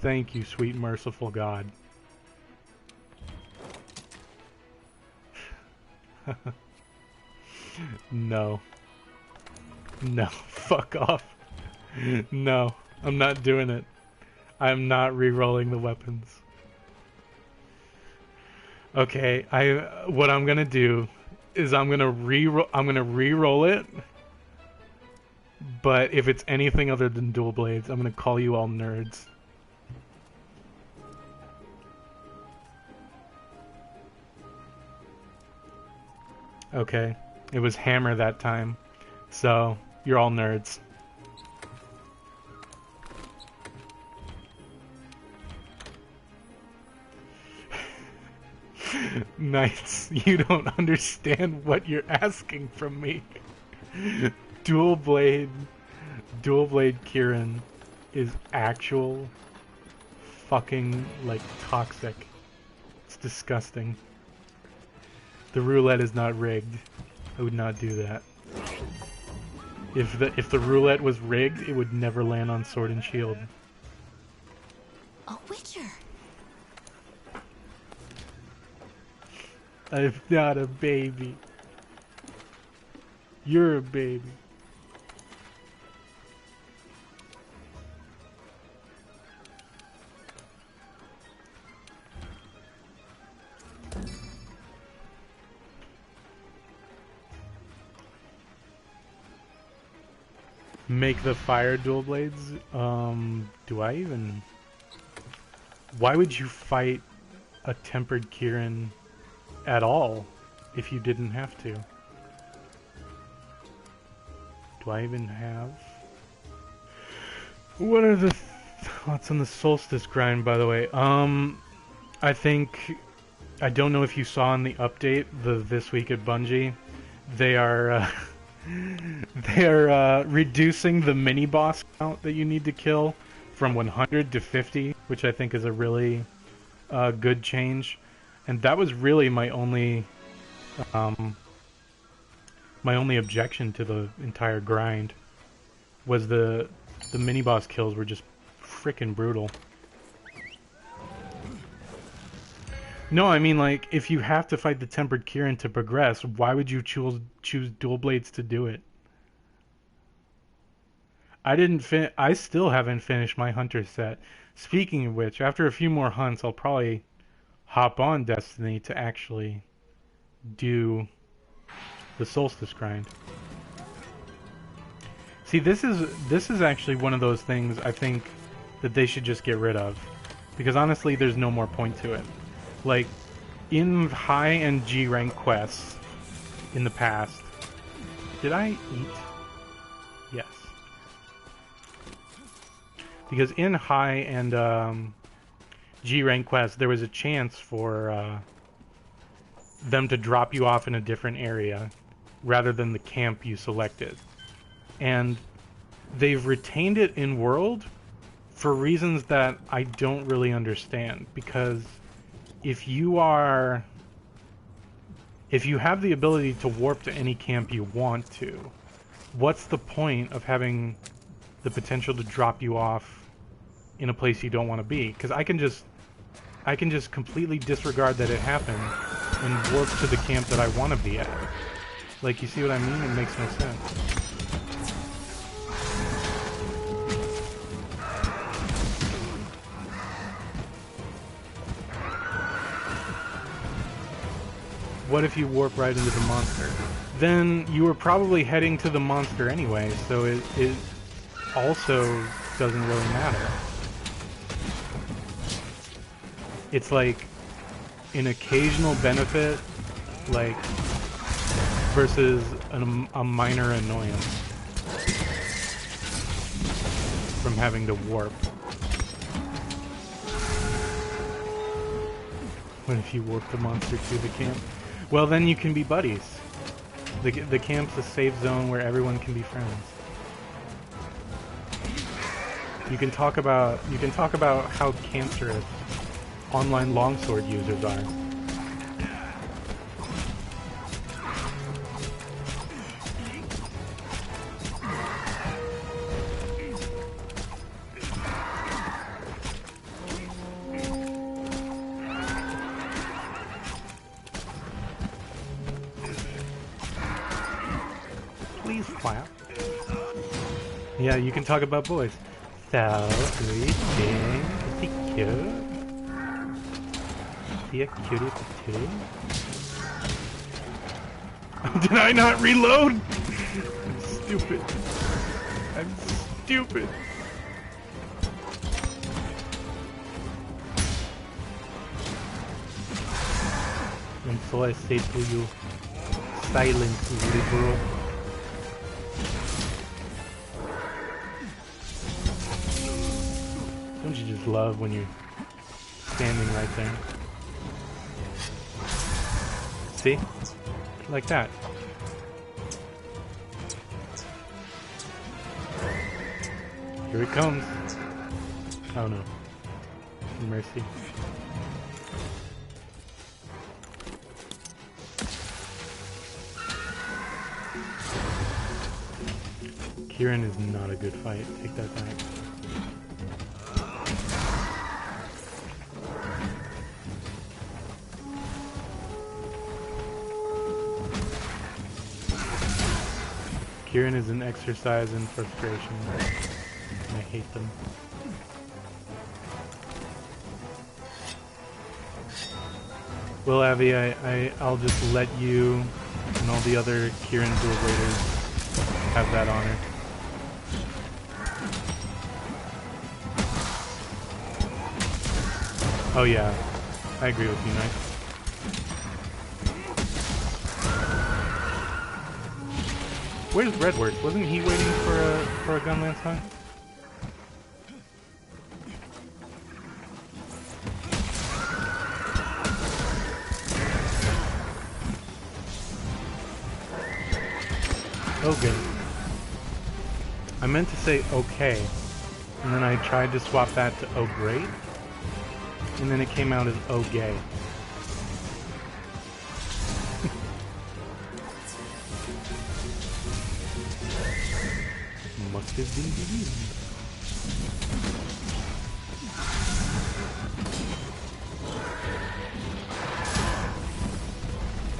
Thank you, sweet merciful God. No. No, fuck off. No, I'm not doing it. I'm not re-rolling the weapons. Okay, what I'm gonna do is I'm gonna re-roll it. But if it's anything other than dual blades, I'm gonna call you all nerds. Okay, it was hammer that time, so you're all nerds. Knights, you don't understand what you're asking from me. Dual blade Kieran is actual fucking, like, toxic. It's disgusting. The roulette is not rigged. I would not do that. If the roulette was rigged, it would never land on sword and shield. A witcher. I'm not a baby. You're a baby. Make the fire dual blades? Do I even... Why would you fight a tempered Kieran at all if you didn't have to? Do I even have... What are the... What's on the Solstice grind, by the way? I think... I don't know if you saw in the update, This Week at Bungie, they are... They are reducing the mini-boss count that you need to kill from 100 to 50, which I think is a really good change. And that was really my only objection to the entire grind, was the mini-boss kills were just frickin' brutal. No, I mean, like, if you have to fight the Tempered Kieran to progress, why would you choose dual blades to do it? I still haven't finished my hunter set. Speaking of which, after a few more hunts, I'll probably hop on Destiny to actually do the Solstice grind. See, this is actually one of those things I think that they should just get rid of, because honestly, there's no more point to it. Like, in high and G rank quests in the past, did I eat? Yes. Because in high and G rank quests, there was a chance for them to drop you off in a different area rather than the camp you selected. And they've retained it in world for reasons that I don't really understand, because if you have the ability to warp to any camp you want to, what's the point of having the potential to drop you off in a place you don't want to be? Because I can just completely disregard that it happened and warp to the camp that I want to be at. Like, you see what I mean? It makes no sense. what if you warp right into the monster? Then you were probably heading to the monster anyway, so it also doesn't really matter. It's like an occasional benefit, like, versus a minor annoyance from having to warp. What if you warp the monster to the camp? Well, then you can be buddies. The camp's a safe zone where everyone can be friends. You can talk about how cancerous online longsword users are. Please clap. Yeah, you can talk about boys. So, is he cute? Is he a cutie patootie? Did I not reload? I'm stupid. I'm stupid. And so I say to you, silence, liberal. Don't you just love when you're standing right there? See? Like that. Here it comes. Oh no. Mercy. Kieran is not a good fight. Take that back. Kieran is an exercise in frustration. I hate them. Well, Abby, I'll just let you and all the other Kieran Duel Raiders have that honor. Oh yeah, I agree with you, Knight. Where's Redworth? Wasn't he waiting for a gun lance hunt? Okay. I meant to say okay, and then I tried to swap that to oh great, and then it came out as oh gay. Must have been believed.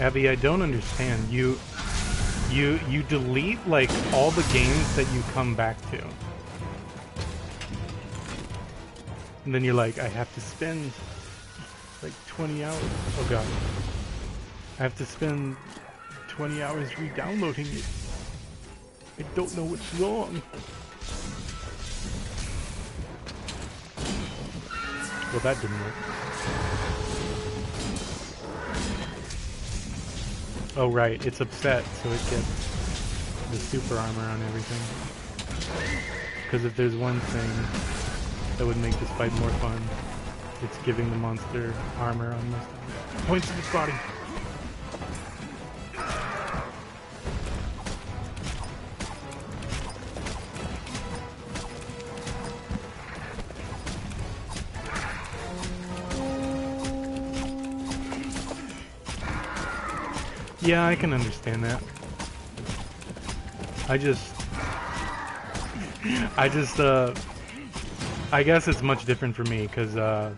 Abby, I don't understand. You delete like all the games that you come back to. And then you're like, I have to spend like 20 hours. Oh god. I have to spend 20 hours re-downloading it. I don't know what's wrong. Well, that didn't work. Oh right, it's upset, so it gets the super armor on everything. Because if there's one thing that would make this fight more fun, it's giving the monster armor on most points of its body. Yeah, I can understand that. I guess it's much different for me, because, I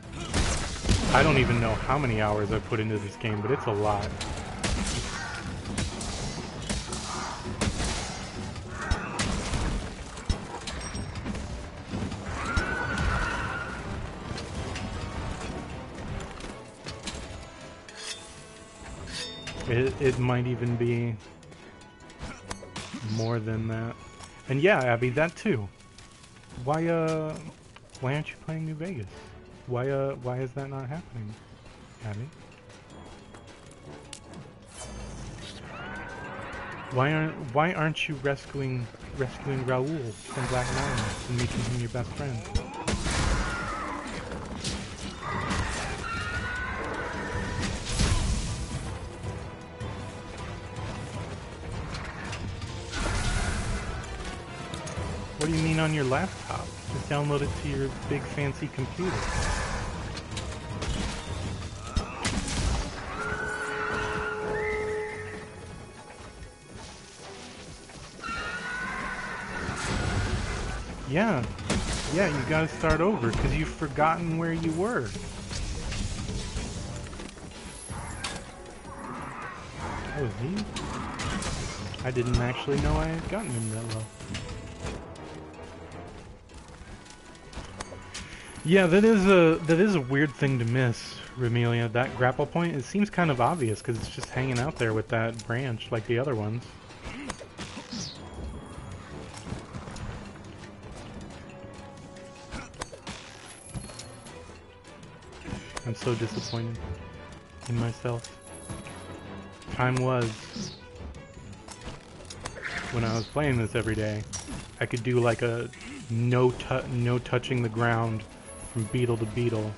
don't even know how many hours I've put into this game, but it's a lot. It might even be more than that. And yeah, Abby, that too. Why aren't you playing New Vegas? Why is that not happening, Abby? Why aren't you rescuing Raoul from Black Mountain and making him your best friend? What do you mean on your laptop? Just download it to your big fancy computer. Yeah, you gotta start over because you've forgotten where you were. Oh, is he? I didn't actually know I had gotten him that low. Yeah, that is a weird thing to miss, Remelia. That grapple point, it seems kind of obvious because it's just hanging out there with that branch like the other ones. I'm so disappointed in myself. Time was when I was playing this every day, I could do like a no touching the ground from beetle to beetle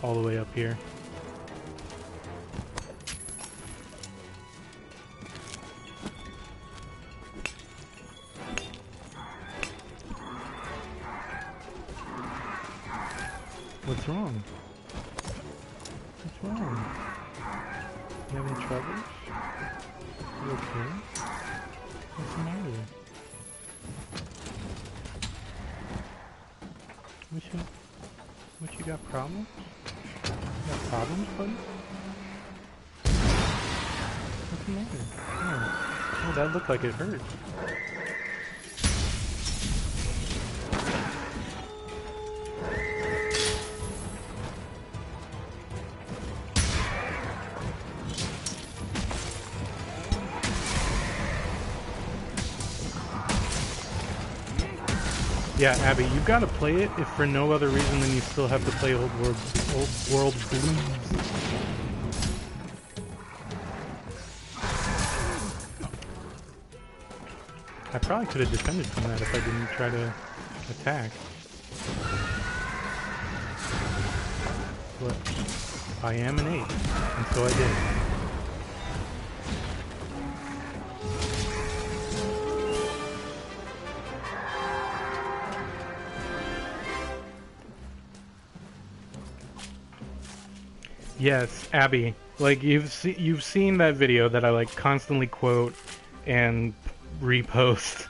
all the way up here. What's wrong? What's wrong? You having trouble? You okay? What's the matter? What you got problems? You got problems, buddy? What's the matter? Oh, that looked like it hurt. Yeah, Abby, you gotta play it if for no other reason than you still have to play Old World Blues. I probably could have defended from that if I didn't try to attack. But I am an 8, and so I did. Yes, Abby. Like you've seen that video that I like constantly quote and repost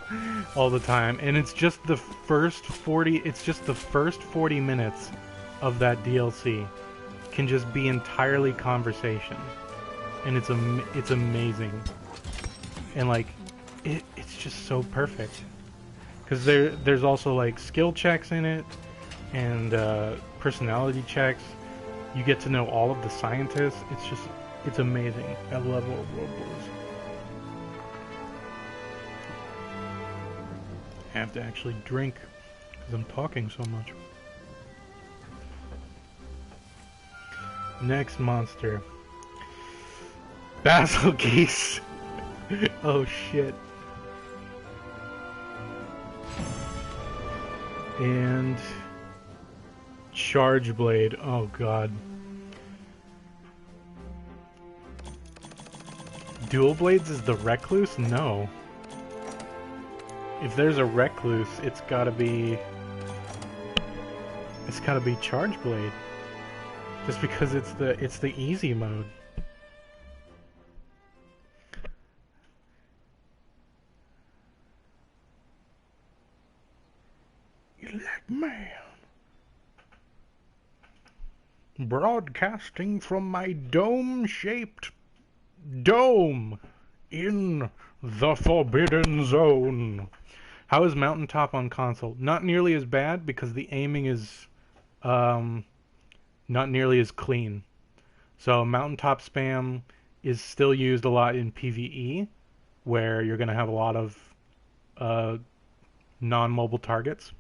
all the time, and it's just the first 40. It's just the first 40 minutes of that DLC can just be entirely conversation, and it's amazing, and like it's just so perfect because there's also like skill checks in it and personality checks. You get to know all of the scientists. It's amazing. I love Old World Blues. I have to actually drink because I'm talking so much. Next monster. Basil Geese. Oh shit. And Charge Blade. Oh god. Dual Blades is the Recluse? No. If there's a Recluse, it's gotta be Charge Blade. Just because it's the easy mode. You like man. Broadcasting from my dome-shaped dome in the Forbidden Zone. How is Mountaintop on console? Not nearly as bad because the aiming is not nearly as clean. So Mountaintop spam is still used a lot in PvE, where you're going to have a lot of non-mobile targets,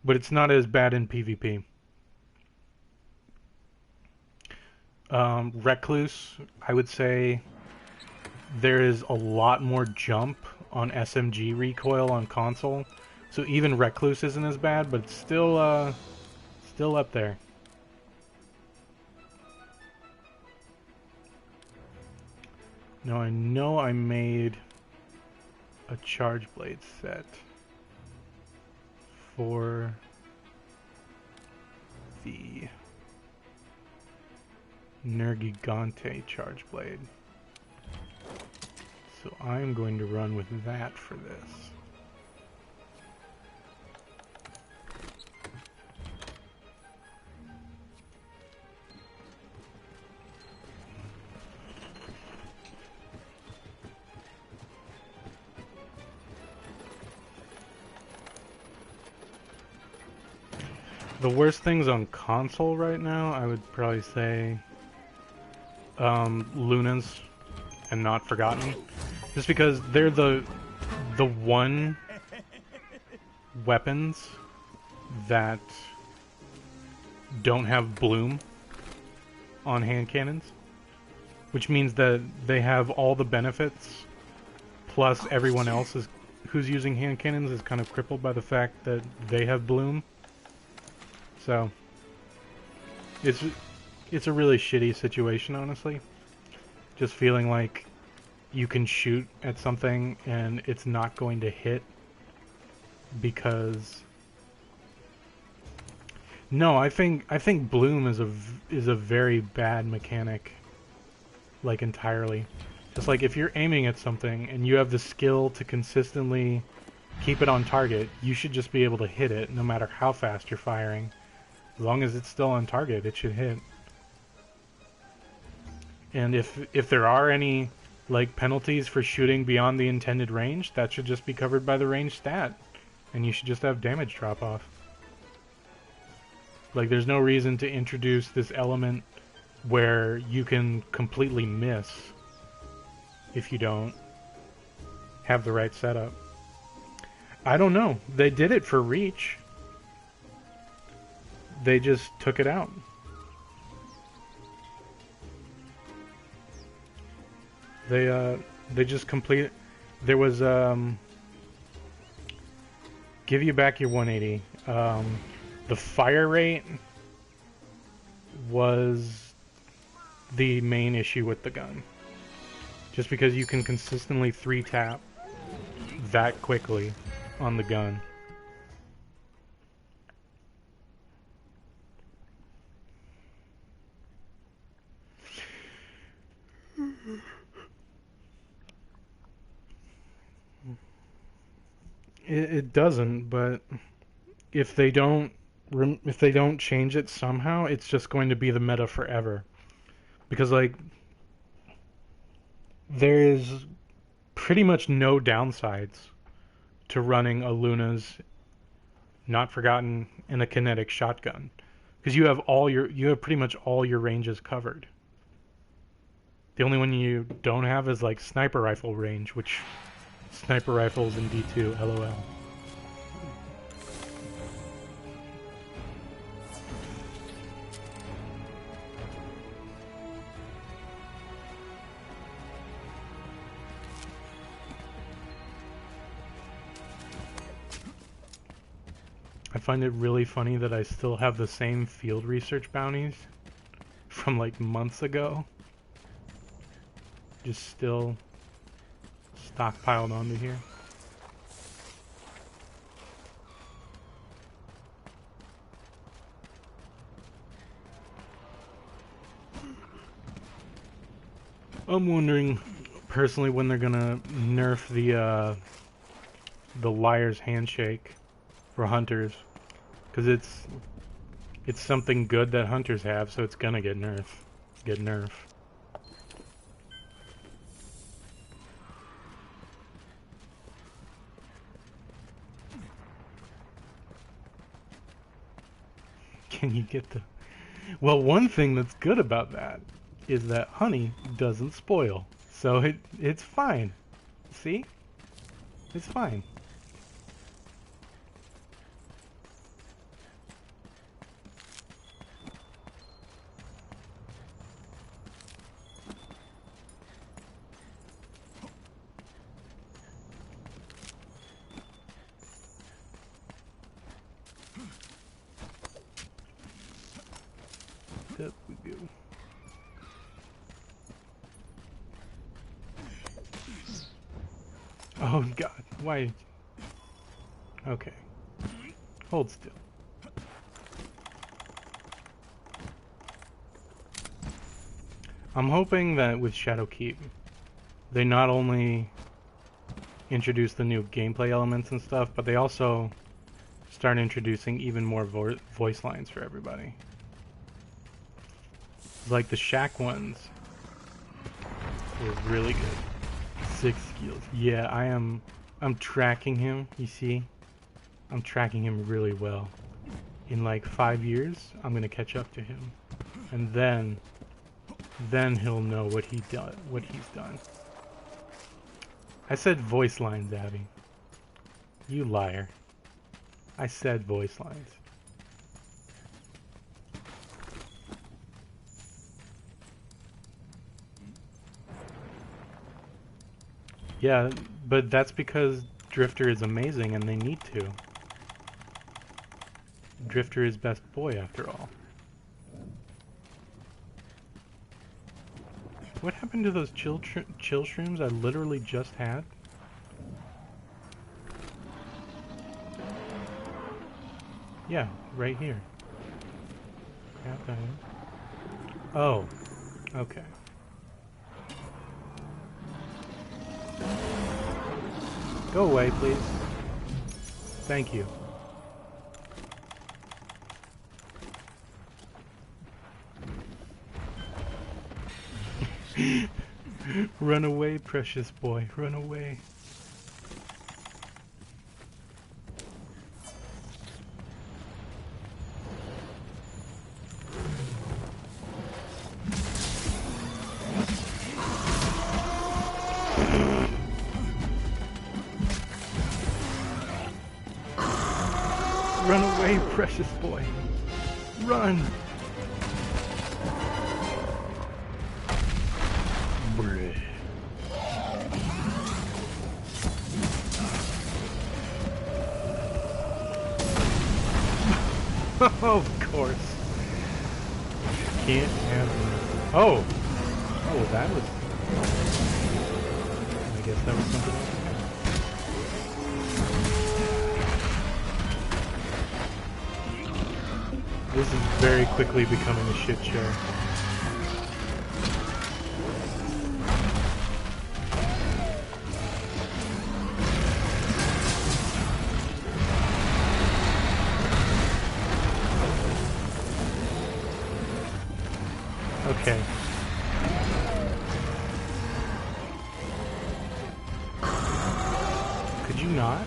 but it's not as bad in PvP. Recluse, I would say there is a lot more jump on SMG recoil on console, so even Recluse isn't as bad, but it's still up there. Now I know I made a charge blade set for the Nergigante charge blade. So I'm going to run with that for this. The worst things on console right now, I would probably say Luna's and Not Forgotten. Just because they're the one weapons that don't have bloom on hand cannons. Which means that they have all the benefits, plus everyone else who's using hand cannons is kind of crippled by the fact that they have bloom. So it's a really shitty situation, honestly. Just feeling like you can shoot at something and it's not going to hit because no, I think bloom is a very bad mechanic, like entirely. Just like if you're aiming at something and you have the skill to consistently keep it on target, you should just be able to hit it no matter how fast you're firing. As long as it's still on target, it should hit. And if there are any like penalties for shooting beyond the intended range, that should just be covered by the range stat, and you should just have damage drop off. Like there's no reason to introduce this element where you can completely miss if you don't have the right setup. I don't know. They did it for Reach. They just took it out. They just complete. There was give you back your 180. The fire rate was the main issue with the gun. Just because you can consistently 3-tap that quickly on the gun. It doesn't, but if they don't change it somehow, it's just going to be the meta forever. Because like there is pretty much no downsides to running a Luna's Not Forgotten and a kinetic shotgun, because you have pretty much all your ranges covered. The only one you don't have is like sniper rifle range, which sniper rifles in D2, LOL. I find it really funny that I still have the same field research bounties from like months ago. Just still stockpiled onto here. I'm wondering personally when they're gonna nerf the liar's handshake for hunters, because it's something good that hunters have, so it's gonna get nerfed. Can you get the... Well, one thing that's good about that is that honey doesn't spoil. So it's fine. See? It's fine. Up we go. Oh god, why? Okay. Hold still. I'm hoping that with Shadowkeep, they not only introduce the new gameplay elements and stuff, but they also start introducing even more voice lines for everybody. Like the Shack ones were really good. 6 skills. Yeah, I'm tracking him, you see? I'm tracking him really well. In like 5 years, I'm gonna catch up to him. And then he'll know what he's done. I said voice lines, Abby. You liar. I said voice lines. Yeah, but that's because Drifter is amazing and they need to. Drifter is best boy after all. What happened to those chill shrooms I literally just had? Yeah, right here. Okay. Oh, okay. Go away, please. Thank you. Run away, precious boy. Run away. Run away, precious boy. Run! Bleh. Of course. Can't have them. Oh! Oh, that was... I guess that was something else. This is very quickly becoming a shit show. Okay. Could you not?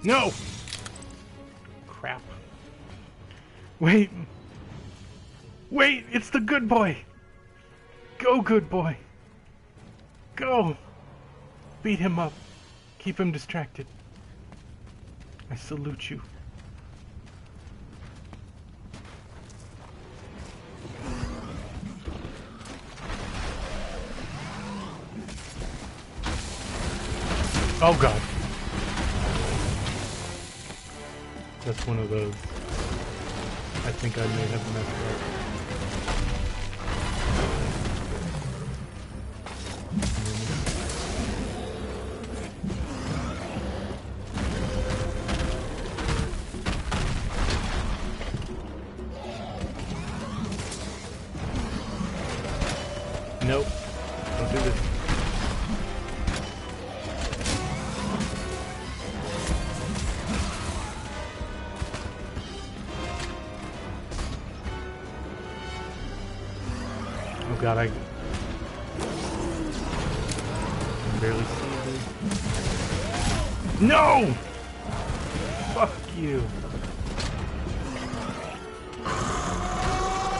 No! Crap. Wait! Wait! It's the good boy! Go, good boy! Go! Beat him up. Keep him distracted. I salute you. Oh god. That's one of those. I think I may have messed up. Nope. Don't do this. God, I can barely see this. No! Fuck you.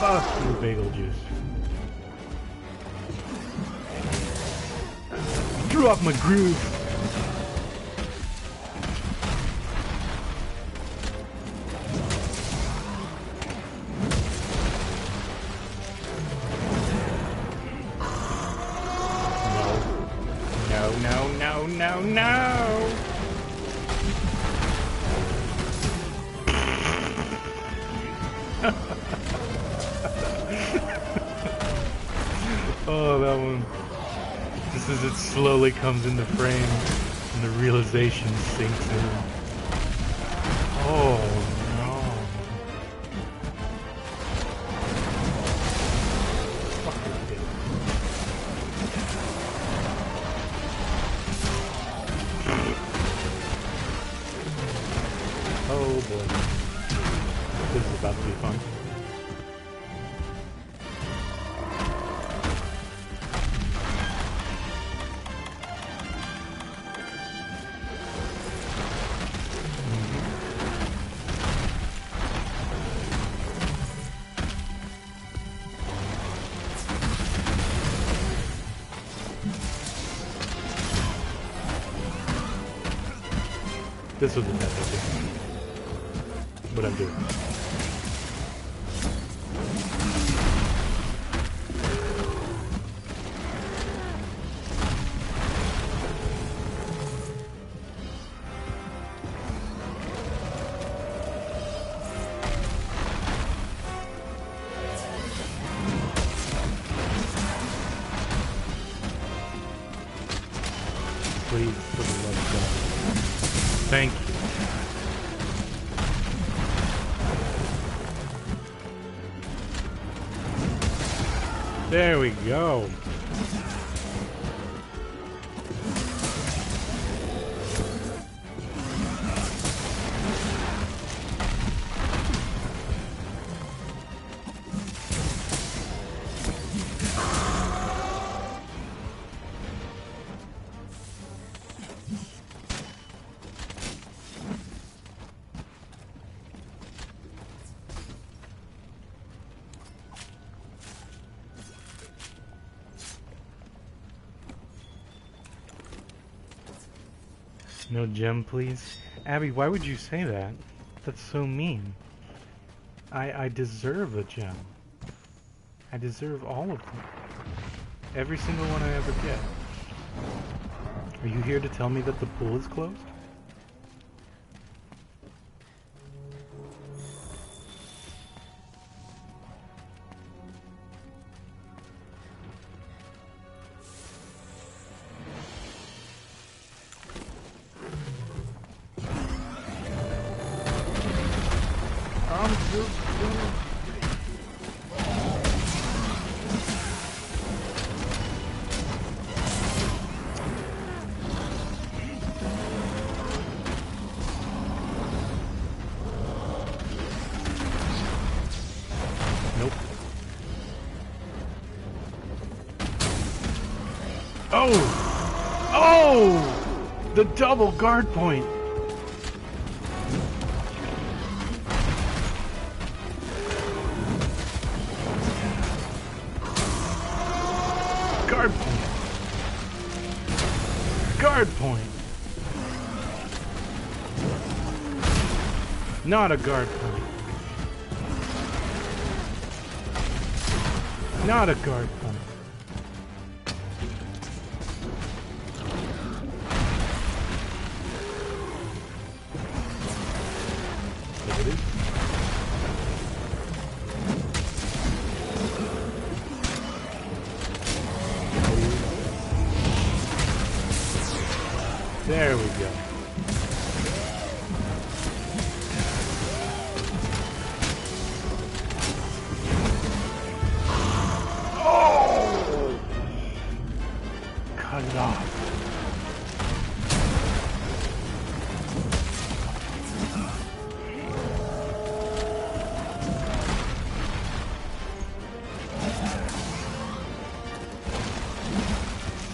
Fuck you, bagel juice. Threw off my groove. No. Oh, that one. Just as it slowly comes into frame and the realization sinks in. Oh, no. Fucking dick. Oh boy. This is about to be fun. This was a bad idea. What I'm doing. Please, for the love of God. Thank you. There we go. No gem, please. Abby, why would you say that? That's so mean. I deserve a gem. I deserve all of them. Every single one I ever get. Are you here to tell me that the pool is closed? Nope. Oh! Oh! The double guard point! Guard point! Guard point! Not a guard point. Not a guard point. There it is. There we go. Oh! Cut it off.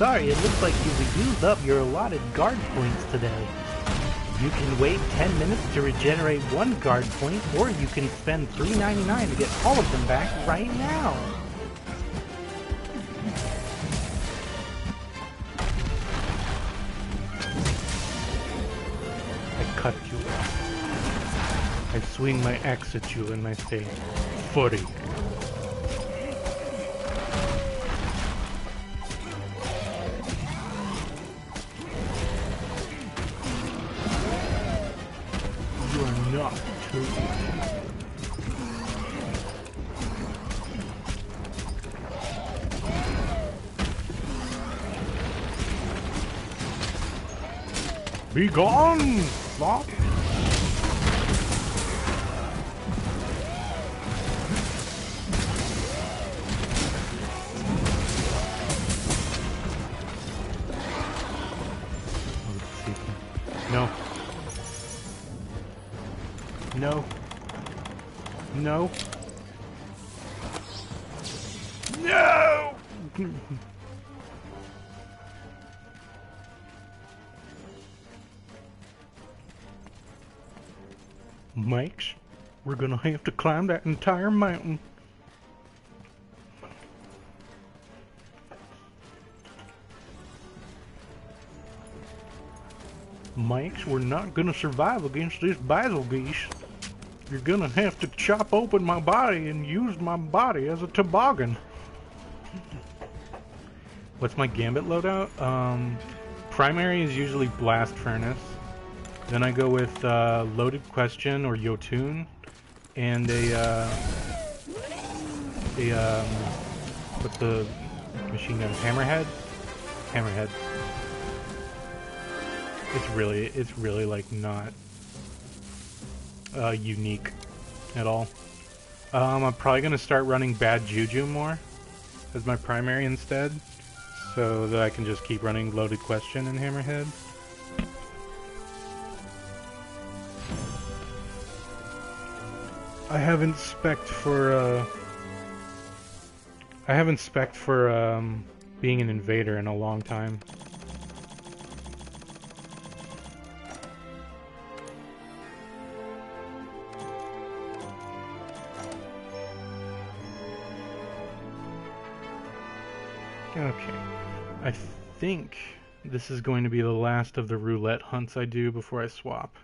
sorry, it looks like you've used up your allotted guard points today. You can wait 10 minutes to regenerate 1 guard point, or you can spend $3.99 to get all of them back right now. I cut you off. I swing my axe at you and I say, "Footy." You are not too easy. Be gone, Flop! No. No. No. No! Mikes, we're gonna have to climb that entire mountain. Mikes, we're not gonna survive against this basil geese. You're gonna have to chop open my body and use my body as a toboggan. What's my gambit loadout? Primary is usually Blast Furnace. Then I go with Loaded Question or Yotun, and what's the machine gun? Hammerhead? Hammerhead. It's really like not unique at all. I'm probably gonna start running Bad Juju more as my primary instead, so that I can just keep running Loaded Question and Hammerhead. I haven't spec'd for being an invader in a long time. Okay, I think this is going to be the last of the roulette hunts I do before I swap.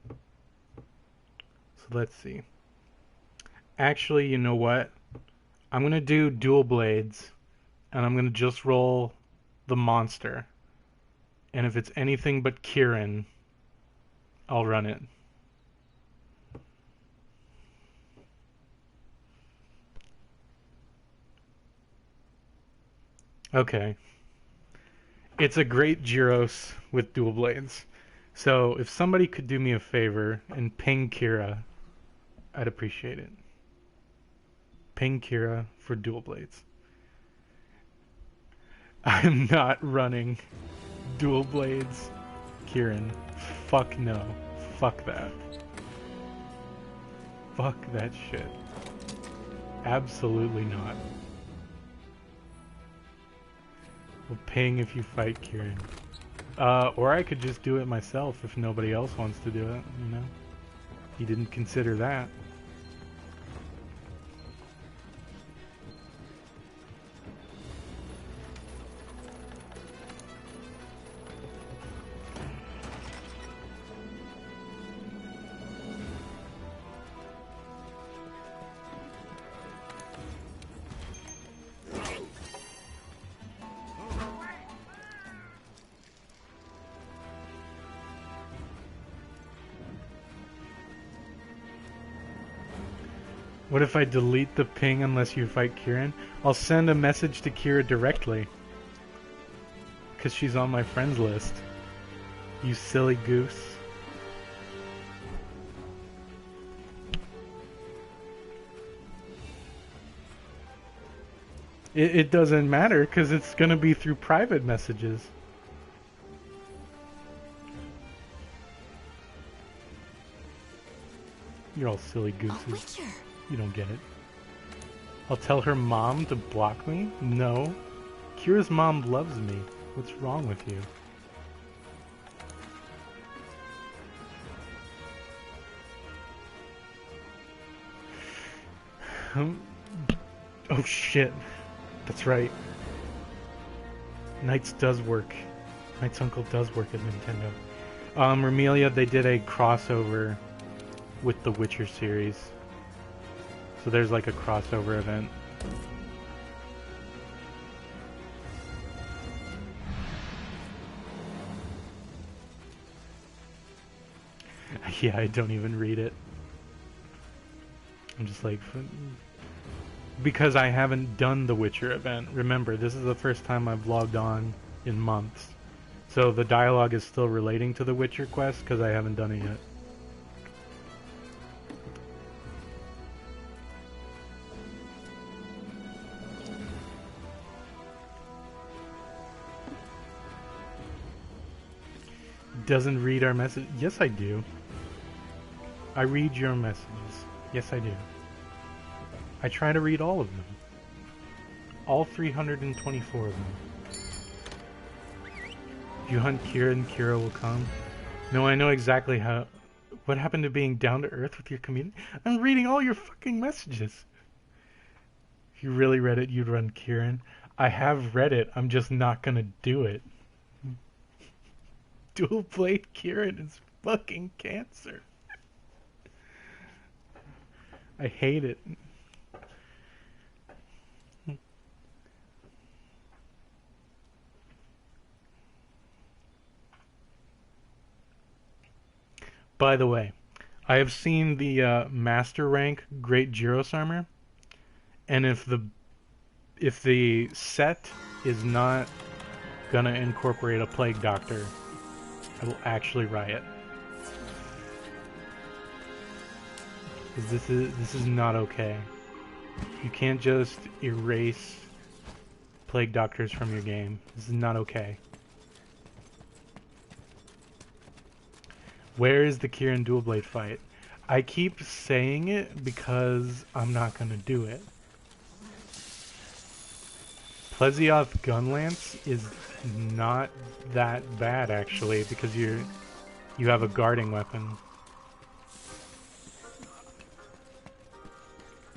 So let's see. Actually, you know what? I'm going to do dual blades, and I'm going to just roll the monster. And if it's anything but Kieran, I'll run it. Okay. It's a great Gyros with dual blades. So if somebody could do me a favor and ping Kira, I'd appreciate it. Ping Kira for dual blades. I'm not running dual blades, Kieran. Fuck no. Fuck that. Fuck that shit. Absolutely not. Well, ping if you fight Kieran. Or I could just do it myself if nobody else wants to do it, you know? You didn't consider that. What if I delete the ping unless you fight Kieran? I'll send a message to Kira directly. Because she's on my friends list. You silly goose. It doesn't matter because it's going to be through private messages. You're all silly gooses. You don't get it. I'll tell her mom to block me? No. Kira's mom loves me. What's wrong with you? Oh shit. That's right. Knight's does work. Knight's uncle does work at Nintendo. Remelia, they did a crossover with the Witcher series. So there's like a crossover event. Yeah, I don't even read it. I'm just like... Because I haven't done the Witcher event. Remember, this is the first time I've logged on in months. So the dialogue is still relating to the Witcher quest because I haven't done it yet. Doesn't read our message. Yes, I do. I read your messages. Yes, I do. I try to read all of them. All 324 of them. If you hunt Kira and Kira will come. No, I know exactly how... What happened to being down to earth with your community? I'm reading all your fucking messages. If you really read it, you'd run Kieran. I have read it. I'm just not gonna do it. Dual blade Kieran is fucking cancer. I hate it. By the way, I have seen the master rank Great Gyros armor, and if the set is not gonna incorporate a plague doctor, I will actually riot. 'Cause this is not okay. You can't just erase plague doctors from your game. This is not okay. Where is the Kieran dual blade fight? I keep saying it because I'm not gonna do it. Plesioth Gunlance is not that bad actually because you have a guarding weapon.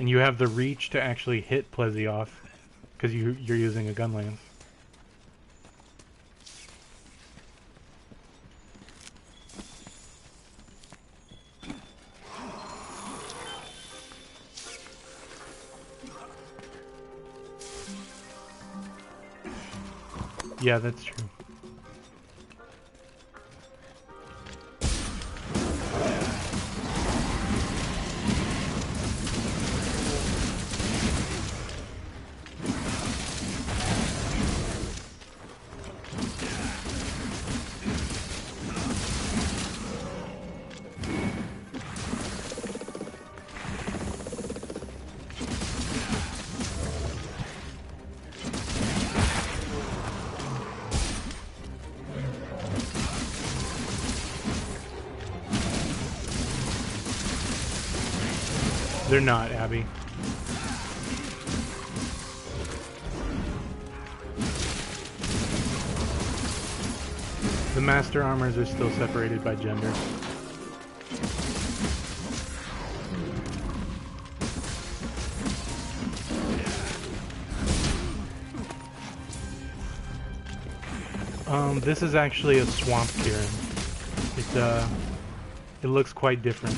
And you have the reach to actually hit Plesioth because you're using a Gunlance. Yeah, that's true. They're not, Abby. The master armors are still separated by gender. This is actually a swamp Kieran. It looks quite different.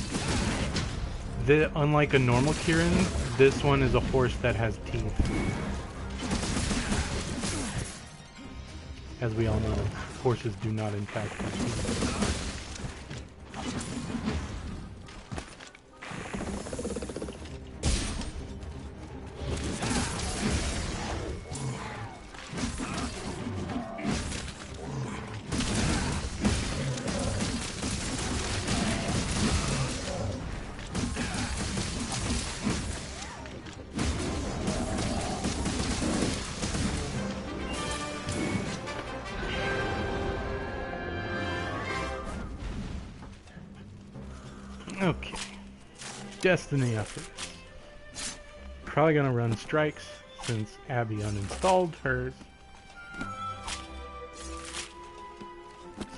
Unlike a normal Kieran, this one is a horse that has teeth. As we all know, horses do not in fact have teeth. Okay. Destiny efforts. Probably gonna run strikes since Abby uninstalled hers.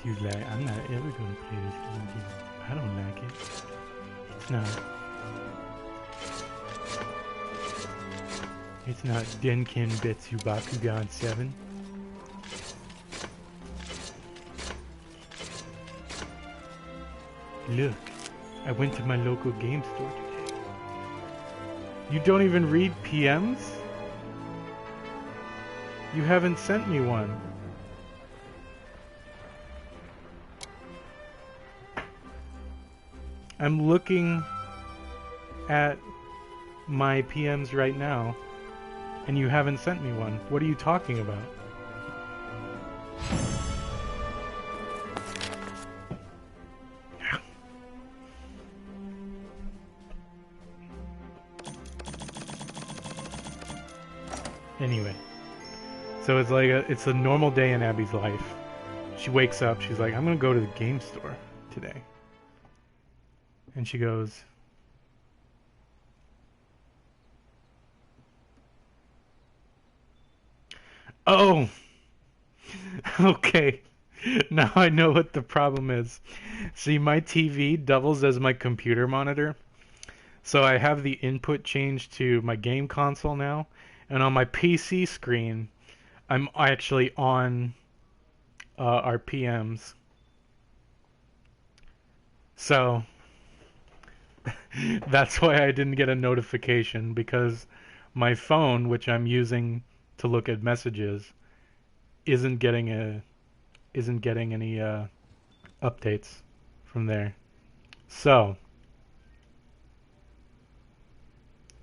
you like. I'm not ever gonna play this game again. I don't like it. It's not. It's not Denken Betsu Bakugan 7. Look, I went to my local game store today. You don't even read PMs? You haven't sent me one. I'm looking at my PMs right now, and you haven't sent me one. What are you talking about? Anyway, so it's like it's a normal day in Abby's life. She wakes up, she's like, I'm gonna go to the game store today. And she goes, oh, okay. Now I know what the problem is. See, my TV doubles as my computer monitor. So I have the input changed to my game console now. And on my PC screen, I'm actually on our PMs. So that's why I didn't get a notification, because my phone, which I'm using to look at messages, isn't getting any updates from there. So